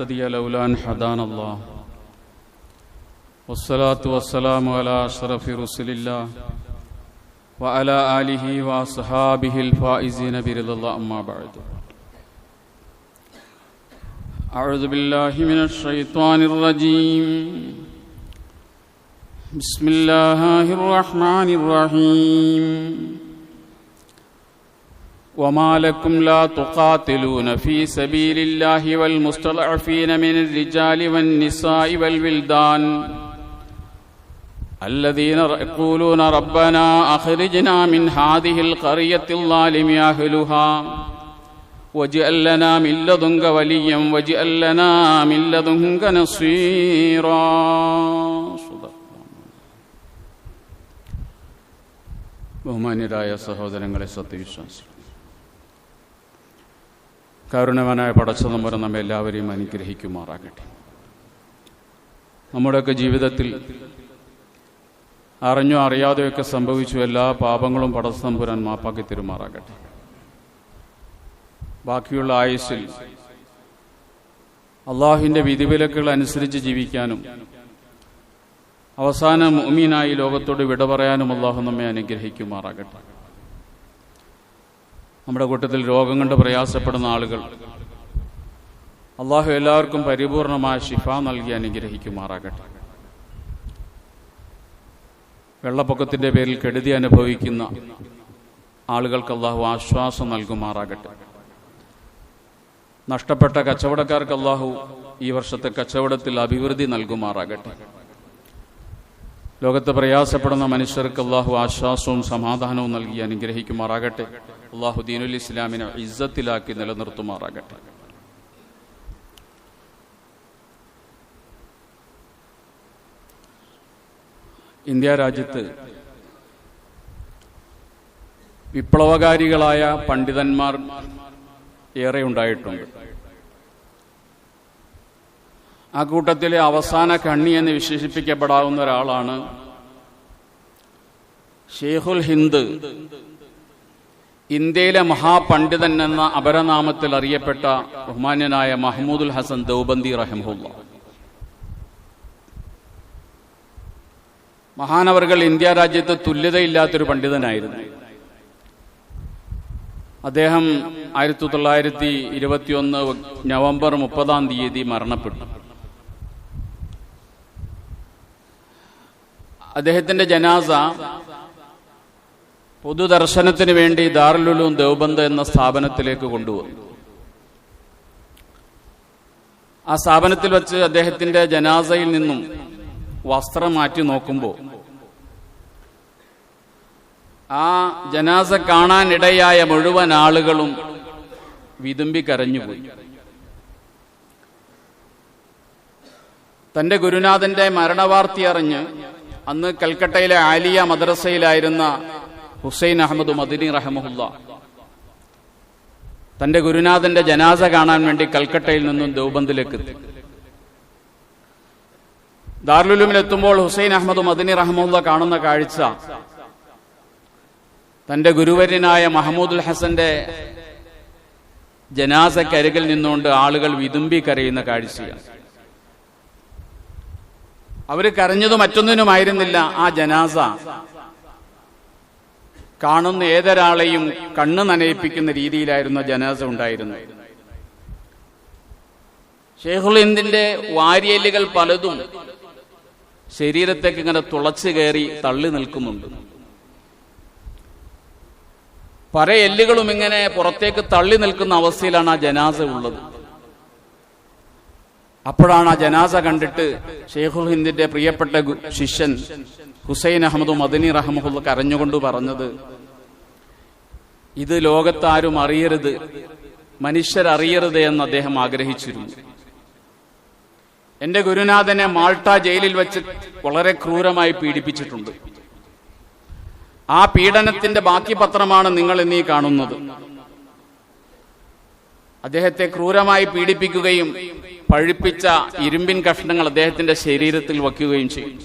تدي لولا أن هدانا الله والصلاة والسلام على أشرف رسل الله وعلى آله وأصحابه الفائزين برضا الله أما بعد أعوذ بالله من الشيطان الرجيم بسم الله الرحمن الرحيم وما لكم لا تقاتلون في سبيل الله والمستضعفين من الرجال والنساء والولدان الذين يقولون ربنا أخرجنا من هذه القرية الظالم أهلها واجعل لنا من لدنك وليا واجعل لنا من لدنك نصيرا. ബഹുമാന്യരായ സഹോദരങ്ങളെ, സത്യവിശ്വാസികൾ, കാരുണ്യവാനായ പടച്ചതമ്പുരാൻ നമ്മെ എല്ലാവരെയും അനുഗ്രഹിക്കുമാറാകട്ടെ. നമ്മുടെയൊക്കെ ജീവിതത്തിൽ അറിഞ്ഞോ അറിയാതെയൊക്കെ സംഭവിച്ചു എല്ലാ പാപങ്ങളും പടച്ചതമ്പുരാൻ മാപ്പാക്കി തരുമാറാകട്ടെ. ബാക്കിയുള്ള ആയുസ്സിൽ അള്ളാഹുവിൻ്റെ വിധിവിലക്കുകൾ അനുസരിച്ച് ജീവിക്കാനും അവസാന മുഅ്മിനായി ലോകത്തോട് വിട പറയാനും അള്ളാഹു നമ്മെ അനുഗ്രഹിക്കുമാറാകട്ടെ. നമ്മുടെ കൂട്ടത്തിൽ രോഗം കൊണ്ട് പ്രയാസപ്പെടുന്ന ആളുകൾ അള്ളാഹു എല്ലാവർക്കും പരിപൂർണമായ ശിഫ നൽകി അനുഗ്രഹിക്കുമാറാകട്ടെ. വെള്ളപ്പൊക്കത്തിന്റെ പേരിൽ കെടുതി അനുഭവിക്കുന്ന ആളുകൾക്ക് അള്ളാഹു ആശ്വാസം നൽകുമാറാകട്ടെ. നഷ്ടപ്പെട്ട കച്ചവടക്കാർക്ക് അള്ളാഹു ഈ വർഷത്തെ കച്ചവടത്തിൽ അഭിവൃദ്ധി നൽകുമാറാകട്ടെ. ലോകത്ത് പ്രയാസപ്പെടുന്ന മനുഷ്യർക്ക് അള്ളാഹു ആശ്വാസവും സമാധാനവും നൽകി അനുഗ്രഹിക്കുമാറാകട്ടെ. അള്ളാഹു ദീനുൽ ഇസ്ലാമിനെ ഇസ്സത്തിലാക്കി നിലനിർത്തുമാറാകട്ടെ. ഇന്ത്യ രാജ്യത്ത് വിപ്ലവകാരികളായ പണ്ഡിതന്മാർ ഏറെ ഉണ്ടായിട്ടുണ്ട്. ആ കൂട്ടത്തിലെ അവസാന കണ്ണി എന്ന് വിശേഷിപ്പിക്കപ്പെടാവുന്ന ഒരാളാണ് ഷെയ്ഖുൽ ഹിന്ദ്, ഇന്ത്യയിലെ മഹാപണ്ഡിതൻ എന്ന അപരനാമത്തിൽ അറിയപ്പെട്ട ബഹുമാന്യനായ മഹ്മൂദുൽ ഹസൻ ദൗബന്ദി റഹിമഹുല്ലാഹ്. മഹാനവർകൾ ഇന്ത്യ രാജ്യത്ത് തുല്യതയില്ലാത്തൊരു പണ്ഡിതനായിരുന്നു. അദ്ദേഹം 1921 നവംബർ 30 മരണപ്പെട്ടു. അദ്ദേഹത്തിന്റെ ജനാസ പൊതുദർശനത്തിന് വേണ്ടി ദാറുൽ ഉലൂം ദേവബന്ദ് എന്ന സ്ഥാപനത്തിലേക്ക് കൊണ്ടുവന്നു. ആ സ്ഥാപനത്തിൽ വച്ച് അദ്ദേഹത്തിന്റെ ജനാസയിൽ നിന്നും വസ്ത്രം മാറ്റി നോക്കുമ്പോൾ ആ ജനാസ കാണാനിടയായ മുഴുവൻ ആളുകളും വിതുമ്പി കരഞ്ഞുപോയി. തന്റെ ഗുരുനാഥന്റെ മരണവാർത്ത അറിഞ്ഞ് അന്ന് കൽക്കട്ടയിലെ ആലിയ മദ്രസയിലായിരുന്ന ഹുസൈൻ അഹമ്മദ് മദനി റഹിമഹുല്ലാഹ് തന്റെ ഗുരുനാഥന്റെ ജനാസ കാണാൻ വേണ്ടി കൽക്കട്ടയിൽ നിന്നും ദേവബന്ദിലേക്ക് എത്തി. ദാറുൽ ഉലൂമിലെത്തുമ്പോൾ ഹുസൈൻ അഹമ്മദ് മദനി റഹിമഹുല്ലാഹ് കാണുന്ന കാഴ്ച തന്റെ ഗുരുവര്യനായ മഹ്മൂദുൽ ഹസന്റെ ജനാസക്കരികിൽ നിന്നുകൊണ്ട് ആളുകൾ വിതുമ്പി കരയുന്ന കാഴ്ചയാണ്. അവര് കരഞ്ഞത് മറ്റൊന്നിനുമായിരുന്നില്ല, ആ ജനാസ കാണുന്ന ഏതൊരാളെയും കണ്ണ് നനയിപ്പിക്കുന്ന രീതിയിലായിരുന്നു ജനാസ ഉണ്ടായിരുന്നത്. ഷെയ്ഖുൽ ഹിന്ദിന്റെ വാരിയെല്ലുകൾ പലതും ശരീരത്തേക്ക് ഇങ്ങനെ തുളച്ചു കയറി തള്ളി നിൽക്കുന്നുണ്ട്. പല എല്ലുകളും ഇങ്ങനെ പുറത്തേക്ക് തള്ളി നിൽക്കുന്ന അവസ്ഥയിലാണ് ആ ജനാസ ഉള്ളത്. അപ്പോഴാണ് ആ ജനാസ കണ്ടിട്ട് ഷെയ്ഖുൽ ഹിന്ദിന്റെ പ്രിയപ്പെട്ട ശിഷ്യൻ ഹുസൈൻ അഹമ്മദ് മദനി റഹിമഹുല്ലാഹ് കരഞ്ഞുകൊണ്ട് പറഞ്ഞത്, ഇത് ലോകത്താരും അറിയരുത്, മനുഷ്യരറിയരുത് എന്ന് അദ്ദേഹം ആഗ്രഹിച്ചിരുന്നു. എന്റെ ഗുരുനാഥനെ മാൾട്ട ജയിലിൽ വെച്ച് വളരെ ക്രൂരമായി പീഡിപ്പിച്ചിട്ടുണ്ട്. ആ പീഡനത്തിന്റെ ബാക്കി പത്രമാണ് നിങ്ങൾ ഇന്നീ കാണുന്നത്. അദ്ദേഹത്തെ ക്രൂരമായി പീഡിപ്പിക്കുകയും പഴുപ്പിച്ച ഇരുമ്പിൻ കഷ്ണങ്ങൾ അദ്ദേഹത്തിന്റെ ശരീരത്തിൽ വയ്ക്കുകയും ചെയ്യും.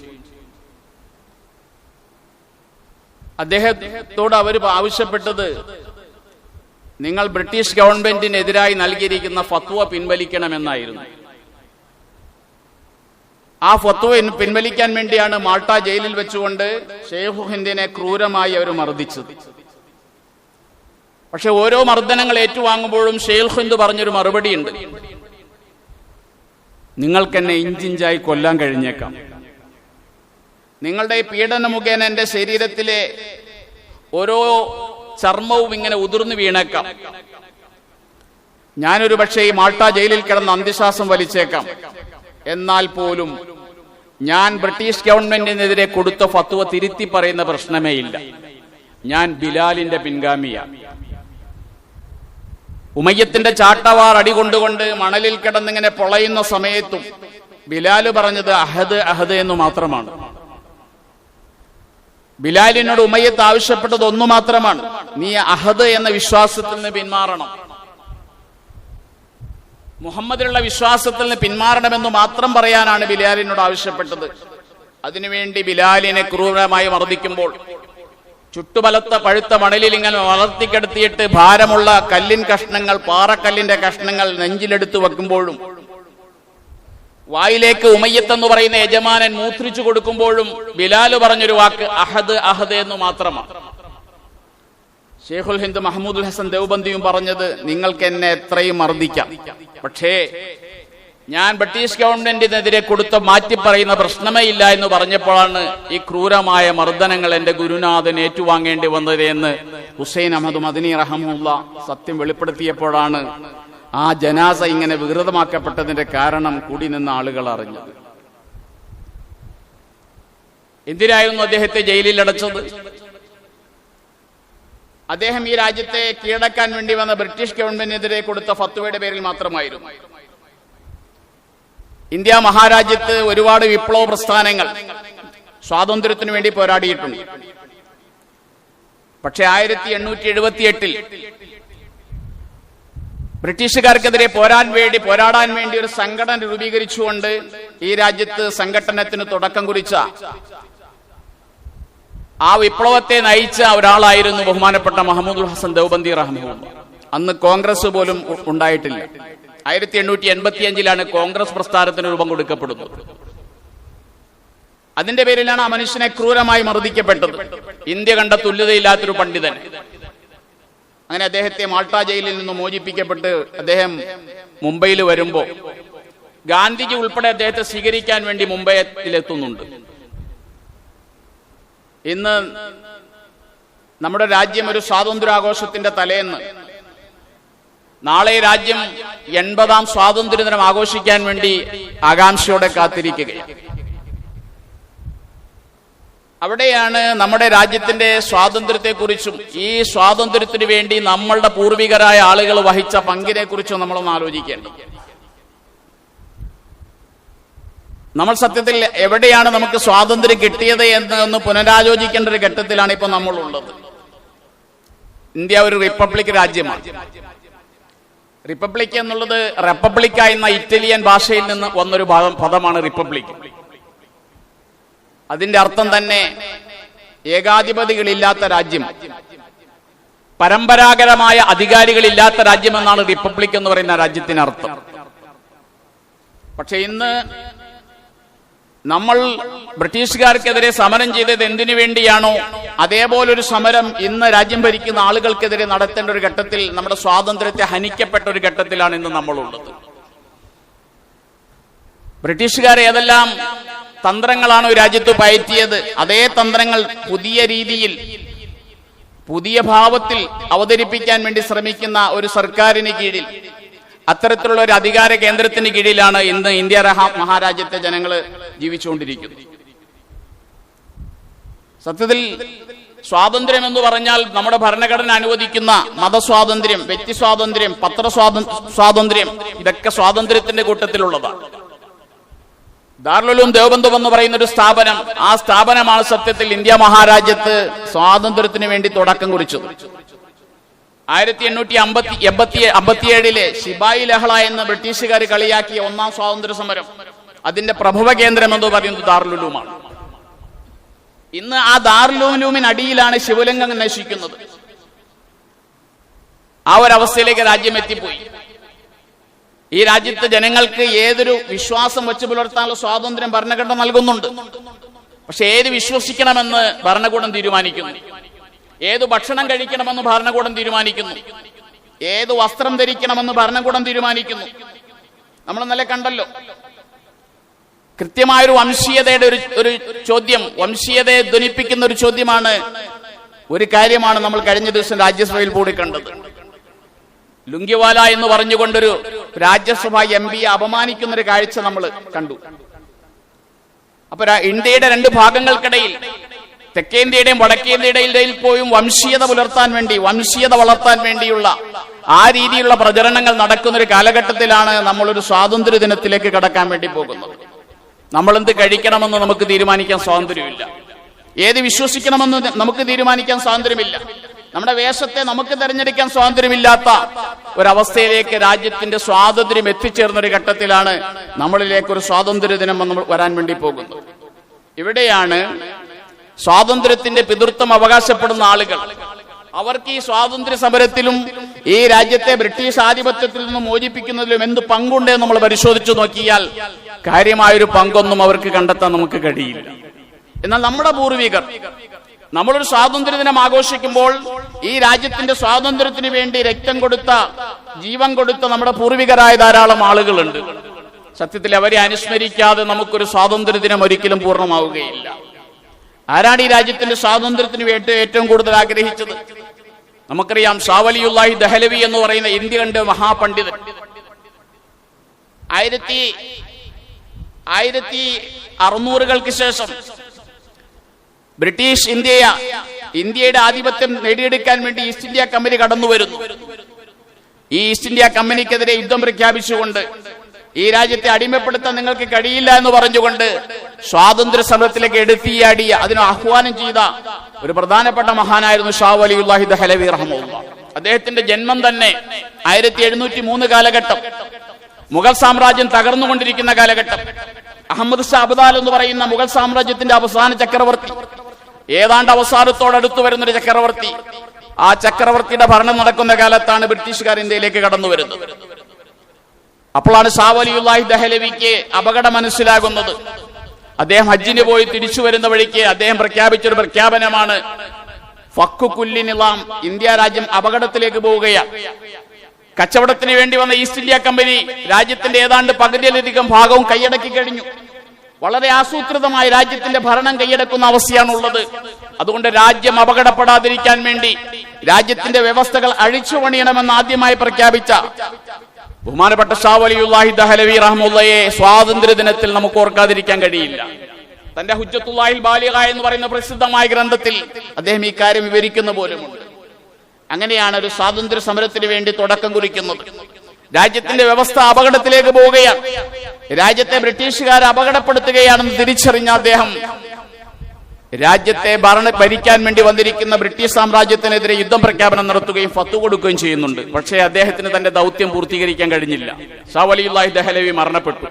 അദ്ദേഹത്തോട് അവർ ആവശ്യപ്പെട്ടത്, നിങ്ങൾ ബ്രിട്ടീഷ് ഗവൺമെന്റിനെതിരായി നൽകിയിരിക്കുന്ന ഫത്വ പിൻവലിക്കണമെന്നായിരുന്നു. ആ ഫത്വ പിൻവലിക്കാൻ വേണ്ടിയാണ് മാൾട്ട ജയിലിൽ വെച്ചുകൊണ്ട് ഷെയ്ഖ് ഹിന്ദിനെ ക്രൂരമായി അവർ മർദ്ദിച്ചത്. പക്ഷെ ഓരോ മർദ്ദനങ്ങൾ ഏറ്റുവാങ്ങുമ്പോഴും ഷെയ്ഖ് ഹിന്ദ് പറഞ്ഞൊരു മറുപടിയുണ്ട്, നിങ്ങൾക്കെന്നെ ഇഞ്ചിഞ്ചായി കൊല്ലാൻ കഴിഞ്ഞേക്കാം, നിങ്ങളുടെ ഈ പീഡന മുഖേന എന്റെ ശരീരത്തിലെ ഓരോ ചർമ്മവും ഇങ്ങനെ ഉതിർന്നു വീണേക്കാം, ഞാനൊരു പക്ഷേ ഈ മാൾട്ട ജയിലിൽ കിടന്ന് അന്ത്യശ്വാസം വലിച്ചേക്കാം, എന്നാൽ പോലും ഞാൻ ബ്രിട്ടീഷ് ഗവൺമെന്റിനെതിരെ കൊടുത്ത ഫത്വ തിരുത്തി പറയുന്ന പ്രശ്നമേ ഇല്ല, ഞാൻ ബിലാലിന്റെ പിൻഗാമിയാണ്. ഉമയ്യത്തിന്റെ ചാട്ടവാർ അടികൊണ്ടുകൊണ്ട് മണലിൽ കിടന്നിങ്ങനെ പൊളയുന്ന സമയത്തും ബിലാല് പറഞ്ഞത് അഹദ് അഹദ് എന്ന് മാത്രമാണ്. ബിലാലിനോട് ഉമയ്യത്ത് ആവശ്യപ്പെട്ടത് ഒന്നു മാത്രമാണ്, നീ അഹദ് എന്ന വിശ്വാസത്തിൽ നിന്ന് പിന്മാറണം, മുഹമ്മദിലുള്ള വിശ്വാസത്തിൽ നിന്ന് പിന്മാറണമെന്ന് മാത്രം പറയാനാണ് ബിലാലിനോട് ആവശ്യപ്പെട്ടത്. അതിനുവേണ്ടി ബിലാലിനെ ക്രൂരമായി മർദ്ദിക്കുമ്പോൾ ചുട്ടുബലത്ത പഴുത്ത മണലിൽ ഇങ്ങനെ വളർത്തിക്കെടുത്തിയിട്ട് ഭാരമുള്ള കല്ലിൻ കഷ്ണങ്ങൾ, പാറക്കല്ലിന്റെ കഷ്ണങ്ങൾ നെഞ്ചിലെടുത്ത് വെക്കുമ്പോഴും വായിലേക്ക് ഉമയ്യത്ത് എന്ന് പറയുന്ന യജമാനൻ മൂത്രിച്ചു കൊടുക്കുമ്പോഴും ബിലാല് പറഞ്ഞൊരു വാക്ക് അഹദ് അഹദ് എന്ന് മാത്രമാണ്. ഷെയ്ഖുൽ ഹിന്ദ് മഹ്മൂദുൽ ഹസൻ ദേവബന്ദിയും പറഞ്ഞത്, നിങ്ങൾക്ക് എന്നെ എത്രയും മർദ്ദിക്കാം, പക്ഷേ ഞാൻ ബ്രിട്ടീഷ് ഗവൺമെന്റിനെതിരെ കൊടുത്ത മാറ്റി പറയുന്ന പ്രശ്നമേ ഇല്ല എന്ന് പറഞ്ഞപ്പോഴാണ് ഈ ക്രൂരമായ മർദ്ദനങ്ങൾ എന്റെ ഗുരുനാഥൻ ഏറ്റുവാങ്ങേണ്ടി വന്നത് എന്ന് ഹുസൈൻ അഹമ്മദ് മദനി റഹ്മത്തുള്ളാ സത്യം വെളിപ്പെടുത്തിയപ്പോഴാണ് ആ ജനാസ ഇങ്ങനെ വികൃതമാക്കപ്പെട്ടതിന്റെ കാരണം കൂടി നിന്ന ആളുകൾ അറിഞ്ഞത്. എന്തിനായിരുന്നു അദ്ദേഹത്തെ ജയിലിൽ അടച്ചത്? അദ്ദേഹം ഈ രാജ്യത്തെ കീഴടക്കാൻ വേണ്ടി വന്ന ബ്രിട്ടീഷ് ഗവൺമെന്റിനെതിരെ കൊടുത്ത ഫത്വയുടെ പേരിൽ മാത്രമായിരുന്നു. ഇന്ത്യ മഹാരാജ്യത്ത് ഒരുപാട് വിപ്ലവ പ്രസ്ഥാനങ്ങൾ സ്വാതന്ത്ര്യത്തിനു വേണ്ടി പോരാടിയിട്ടുണ്ട്. പക്ഷെ 1878 ബ്രിട്ടീഷുകാർക്കെതിരെ പോരാടാൻ വേണ്ടി ഒരു സംഘടന രൂപീകരിച്ചുകൊണ്ട് ഈ രാജ്യത്ത് സംഘടനത്തിന് തുടക്കം കുറിച്ച ആ വിപ്ലവത്തെ നയിച്ച ഒരാളായിരുന്നു ബഹുമാനപ്പെട്ട മഹ്മൂദുൽ ഹസൻ ദേവബന്ദി റഹ്മത്തുള്ളാഹി. അന്ന് കോൺഗ്രസ് പോലും ഉണ്ടായിട്ടില്ല. 1885 കോൺഗ്രസ് പ്രസ്ഥാനത്തിന് രൂപം കൊടുക്കപ്പെടുന്നത്. അതിന്റെ പേരിലാണ് ആ മനുഷ്യനെ ക്രൂരമായി മർദ്ദിക്കപ്പെട്ടത്. ഇന്ത്യ കണ്ട തുല്യതയില്ലാത്തൊരു പണ്ഡിതൻ. അങ്ങനെ അദ്ദേഹത്തെ മാൾട്ട ജയിലിൽ നിന്ന് മോചിപ്പിക്കപ്പെട്ട് അദ്ദേഹം മുംബൈയിൽ വരുമ്പോൾ ഗാന്ധിജി ഉൾപ്പെടെ അദ്ദേഹത്തെ സ്വീകരിക്കാൻ വേണ്ടി മുംബൈയിലെത്തുന്നുണ്ട്. ഇന്ന് നമ്മുടെ രാജ്യം ഒരു സ്വാതന്ത്ര്യാഘോഷത്തിന്റെ തലേന്ന്, നാളെ രാജ്യം 80ാം സ്വാതന്ത്ര്യദിനം ആഘോഷിക്കാൻ വേണ്ടി ആകാംക്ഷയോടെ കാത്തിരിക്കുകയാണ്. അവിടെയാണ് നമ്മുടെ രാജ്യത്തിന്റെ സ്വാതന്ത്ര്യത്തെക്കുറിച്ചും ഈ സ്വാതന്ത്ര്യത്തിന് വേണ്ടി നമ്മളുടെ പൂർവികരായ ആളുകൾ വഹിച്ച പങ്കിനെ കുറിച്ചും നമ്മളൊന്ന് ആലോചിക്കേണ്ടത്. നമ്മൾ സത്യത്തിൽ എവിടെയാണ് നമുക്ക് സ്വാതന്ത്ര്യം കിട്ടിയത് എന്ന് പുനരാലോചിക്കേണ്ട ഒരു ഘട്ടത്തിലാണ് ഇപ്പൊ നമ്മളുള്ളത്. ഇന്ത്യ ഒരു റിപ്പബ്ലിക് രാജ്യമാണ്. റിപ്പബ്ലിക് എന്നുള്ളത് റിപ്പബ്ലിക്ക എന്ന ഇറ്റാലിയൻ ഭാഷയിൽ നിന്ന് വന്നൊരു പദമാണ് റിപ്പബ്ലിക്. അതിന്റെ അർത്ഥം തന്നെ ഏകാധിപതികളില്ലാത്ത രാജ്യം, പരമ്പരാഗതമായ അധികാരികളില്ലാത്ത രാജ്യമെന്നാണ് റിപ്പബ്ലിക് എന്ന് പറയുന്ന രാജ്യത്തിനർത്ഥം. പക്ഷെ ഇന്ന് നമ്മൾ ബ്രിട്ടീഷുകാർക്കെതിരെ സമരം ചെയ്തത് എന്തിനു വേണ്ടിയാണോ അതേപോലൊരു സമരം ഇന്ന് രാജ്യം ഭരിക്കുന്ന ആളുകൾക്കെതിരെ നടത്തേണ്ട ഒരു ഘട്ടത്തിൽ, നമ്മുടെ സ്വാതന്ത്ര്യത്തെ ഹനിക്കപ്പെട്ട ഒരു ഘട്ടത്തിലാണ് ഇന്ന് നമ്മളുള്ളത്. ബ്രിട്ടീഷുകാർ ഏതെല്ലാം തന്ത്രങ്ങളാണ് രാജ്യത്ത് പയറ്റിയത്, അതേ തന്ത്രങ്ങൾ പുതിയ രീതിയിൽ, പുതിയ ഭാവത്തിൽ അവതരിപ്പിക്കാൻ വേണ്ടി ശ്രമിക്കുന്ന ഒരു സർക്കാരിന് കീഴിൽ, അത്തരത്തിലുള്ള ഒരു അധികാര കേന്ദ്രത്തിന് കീഴിലാണ് ഇന്ന് ഇന്ത്യ മഹാരാജ്യത്തെ ജനങ്ങൾ ജീവിച്ചുകൊണ്ടിരിക്കുന്നത്. സത്യത്തിൽ സ്വാതന്ത്ര്യം എന്ന് പറഞ്ഞാൽ നമ്മുടെ ഭരണഘടന അനുവദിക്കുന്ന മതസ്വാതന്ത്ര്യം, വ്യക്തി സ്വാതന്ത്ര്യം, സ്വാതന്ത്ര്യം, ഇതൊക്കെ സ്വാതന്ത്ര്യത്തിന്റെ കൂട്ടത്തിലുള്ളതാണ്. ദാറുൽ ഉലൂം ദേവബന്ദ് എന്ന് പറയുന്ന ഒരു സ്ഥാപനം, ആ സ്ഥാപനമാണ് സത്യത്തിൽ ഇന്ത്യ മഹാരാജ്യത്ത് സ്വാതന്ത്ര്യത്തിന് വേണ്ടി തുടക്കം കുറിച്ചത്. 1857 ശിപായി ലഹള എന്ന് ബ്രിട്ടീഷുകാർ കളിയാക്കിയ ഒന്നാം സ്വാതന്ത്ര്യ സമരം, അതിന്റെ പ്രഭവ കേന്ദ്രം എന്ന് പറയുന്നത് ദാറുൽ ഉലൂമാണ്. ഇന്ന് ആ ദാറുൽ ഉലൂമിനടിയിലാണ് ശിവലിംഗം നശിക്കുന്നത്. ആ ഒരവസ്ഥയിലേക്ക് രാജ്യം എത്തിപ്പോയി. ഈ രാജ്യത്തെ ജനങ്ങൾക്ക് ഏതൊരു വിശ്വാസം വെച്ച് പുലർത്താനുള്ള സ്വാതന്ത്ര്യം ഭരണഘടന നൽകുന്നുണ്ട്. പക്ഷെ ഏത് വിശ്വസിക്കണമെന്ന് ഭരണകൂടം തീരുമാനിക്കുന്നു, ഏത് ഭക്ഷണം കഴിക്കണമെന്ന് ഭരണകൂടം തീരുമാനിക്കുന്നു, ഏത് വസ്ത്രം ധരിക്കണമെന്ന് ഭരണകൂടം തീരുമാനിക്കുന്നു. നമ്മൾ ഇന്നലെ കണ്ടല്ലോ, കൃത്യമായൊരു വംശീയതയുടെ ഒരു ചോദ്യം, വംശീയതയെ ധ്വനിപ്പിക്കുന്ന ഒരു ചോദ്യമാണ്, ഒരു കാര്യമാണ് നമ്മൾ കഴിഞ്ഞ ദിവസം രാജ്യസഭയിൽ കൂടി കണ്ടത്. ലുങ്കിവാല എന്ന് പറഞ്ഞുകൊണ്ടൊരു രാജ്യസഭ MP അപമാനിക്കുന്ന ഒരു കാഴ്ച നമ്മൾ കണ്ടു. അപ്പൊ ഇന്ത്യയുടെ രണ്ട് ഭാഗങ്ങൾക്കിടയിൽ, തെക്കേന്ത്യയുടെയും വടക്കേന്ത്യയുടെയും ഇടയിൽ പോയും വംശീയത പുലർത്താൻ വേണ്ടി, വംശീയത വളർത്താൻ വേണ്ടിയുള്ള ആ രീതിയിലുള്ള പ്രചരണങ്ങൾ നടക്കുന്ന ഒരു കാലഘട്ടത്തിലാണ് നമ്മളൊരു സ്വാതന്ത്ര്യ ദിനത്തിലേക്ക് കടക്കാൻ വേണ്ടി പോകുന്നത്. നമ്മൾ എന്ത് കഴിക്കണമെന്ന് നമുക്ക് തീരുമാനിക്കാൻ സ്വാതന്ത്ര്യമില്ല, ഏത് വിശ്വസിക്കണമെന്ന് നമുക്ക് തീരുമാനിക്കാൻ സ്വാതന്ത്ര്യമില്ല, നമ്മുടെ വേഷത്തെ നമുക്ക് തെരഞ്ഞെടുക്കാൻ സ്വാതന്ത്ര്യമില്ലാത്ത ഒരവസ്ഥയിലേക്ക് രാജ്യത്തിന്റെ സ്വാതന്ത്ര്യം എത്തിച്ചേർന്ന ഒരു ഘട്ടത്തിലാണ് നമ്മളിലേക്ക് ഒരു സ്വാതന്ത്ര്യ ദിനം വരാൻ വേണ്ടി പോകുന്നത്. ഇവിടെയാണ് സ്വാതന്ത്ര്യത്തിന്റെ പിതൃത്വം അവകാശപ്പെടുന്ന ആളുകൾ, അവർക്ക് ഈ സ്വാതന്ത്ര്യ സമരത്തിലും ഈ രാജ്യത്തെ ബ്രിട്ടീഷ് ആധിപത്യത്തിൽ നിന്നും മോചിപ്പിക്കുന്നതിലും എന്ത് പങ്കുണ്ട് എന്ന് നമ്മൾ പരിശോധിച്ചു നോക്കിയാൽ കാര്യമായൊരു പങ്കൊന്നും അവർക്ക് കണ്ടെത്താൻ നമുക്ക് കഴിയില്ല. എന്നാൽ നമ്മുടെ പൂർവികർ, നമ്മളൊരു സ്വാതന്ത്ര്യ ദിനം ആഘോഷിക്കുമ്പോൾ ഈ രാജ്യത്തിന്റെ സ്വാതന്ത്ര്യത്തിന് വേണ്ടി രക്തം കൊടുത്ത, ജീവൻ കൊടുത്ത നമ്മുടെ പൂർവികരായ ധാരാളം ആളുകളുണ്ട്. സത്യത്തിൽ അവരെ അനുസ്മരിക്കാതെ നമുക്കൊരു സ്വാതന്ത്ര്യ ദിനം ഒരിക്കലും പൂർണ്ണമാവുകയില്ല. ആരാണ് ഈ രാജ്യത്തിന്റെ സ്വാതന്ത്ര്യത്തിന് വേണ്ടി ഏറ്റവും കൂടുതൽ ആഗ്രഹിച്ചത്? നമുക്കറിയാം, ഷാ വലിയുല്ലാഹി ദഹലവി എന്ന് പറയുന്ന ഇന്ത്യയുടെ മഹാപണ്ഡിതൻ 1600-കൾക്ക് ശേഷം ബ്രിട്ടീഷ് ഇന്ത്യയുടെ ആധിപത്യം നേടിയെടുക്കാൻ വേണ്ടി ഈസ്റ്റ് ഇന്ത്യ കമ്പനി കടന്നു വരുന്നു. ഈ ഈസ്റ്റ് ഇന്ത്യ കമ്പനിക്കെതിരെ യുദ്ധം പ്രഖ്യാപിച്ചുകൊണ്ട്, ഈ രാജ്യത്തെ അടിമപ്പെടുത്താൻ നിങ്ങൾക്ക് കഴിയില്ല എന്ന് പറഞ്ഞുകൊണ്ട് സ്വാതന്ത്ര്യ സമരത്തിലേക്ക് എടുത്തിയാടിയ, അതിന് ആഹ്വാനം ചെയ്ത ഒരു പ്രധാനപ്പെട്ട മഹാനായിരുന്നു ഷാ വലിയുല്ലാഹി ദഹലവി റഹ്മത്തുള്ളാഹി. അദ്ദേഹത്തിന്റെ ജന്മം തന്നെ 1703 കാലഘട്ടം, മുഗൾ സാമ്രാജ്യം തകർന്നുകൊണ്ടിരിക്കുന്ന കാലഘട്ടം. അഹമ്മദ് ഷാ അബ്ദാൽ എന്ന് പറയുന്ന മുഗൾ സാമ്രാജ്യത്തിന്റെ അവസാന ചക്രവർത്തി, ഏതാണ്ട് അവസാനത്തോടടുത്തു വരുന്നൊരു ചക്രവർത്തി, ആ ചക്രവർത്തിയുടെ ഭരണം നടക്കുന്ന കാലത്താണ് ബ്രിട്ടീഷുകാർ ഇന്ത്യയിലേക്ക് കടന്നു വരുന്നത്. അപ്പോഴാണ് ഷാ വലിയുല്ലാഹി ദഹലവിക്ക് അപകടം മനസ്സിലാകുന്നത്. അദ്ദേഹം ഹജ്ജിന് പോയി തിരിച്ചു വരുന്ന വഴിക്ക് അദ്ദേഹം പ്രഖ്യാപിച്ചൊരു പ്രഖ്യാപനമാണ്, ഫക്കു കുല്ലി നിളാം, ഇന്ത്യ രാജ്യം അപകടത്തിലേക്ക് പോവുകയാണ്. കച്ചവടത്തിന് വേണ്ടി വന്ന ഈസ്റ്റ് ഇന്ത്യ കമ്പനി രാജ്യത്തിന്റെ ഏതാണ്ട് പകുതിയിലധികം ഭാഗവും കൈയടക്കി കഴിഞ്ഞു. വളരെ ആസൂത്രിതമായി രാജ്യത്തിന്റെ ഭരണം കൈയടക്കുന്ന അവസ്ഥയാണുള്ളത്. അതുകൊണ്ട് രാജ്യം അപകടപ്പെടാതിരിക്കാൻ വേണ്ടി രാജ്യത്തിന്റെ വ്യവസ്ഥകൾ അഴിച്ചുപണിയണമെന്ന് ആദ്യമായി പ്രഖ്യാപിച്ച ബഹുമാനപ്പെട്ട ഷാ വലിയുല്ലാഹി ദഹലവി റഹ്മത്തുള്ളാഹിയെ സ്വാതന്ത്ര്യ ദിനത്തിൽ നമുക്ക് ഓർക്കാതിരിക്കാൻ കഴിയില്ല. തന്റെ ഹുജ്ജത്തുല്ലാഹിൽ ബാലിഗ എന്ന് പറയുന്ന പ്രസിദ്ധമായ ഗ്രന്ഥത്തിൽ അദ്ദേഹം ഈ കാര്യം വിവരിക്കുന്ന പോലുമുണ്ട്. അങ്ങനെയാണ് ഒരു സ്വാതന്ത്ര്യ സമരത്തിന് വേണ്ടി തുടക്കം കുറിക്കുന്നത്. രാജ്യത്തിന്റെ വ്യവസ്ഥ അപകടത്തിലേക്ക് പോവുകയാണ്, രാജ്യത്തെ ബ്രിട്ടീഷുകാർ അപകടപ്പെടുത്തുകയാണെന്ന് തിരിച്ചറിഞ്ഞ അദ്ദേഹം രാജ്യത്തെ ഭരിക്കാൻ വേണ്ടി വന്നിരിക്കുന്ന ബ്രിട്ടീഷ് സാമ്രാജ്യത്തിനെതിരെ യുദ്ധം പ്രഖ്യാപനം നടത്തുകയും ഫത്വ കൊടുക്കുകയും ചെയ്യുന്നുണ്ട്. പക്ഷേ അദ്ദേഹത്തിന് തന്റെ ദൗത്യം പൂർത്തീകരിക്കാൻ കഴിഞ്ഞില്ല. ഷാ വലിയുല്ലാഹി ദഹലവി മരണപ്പെട്ടു.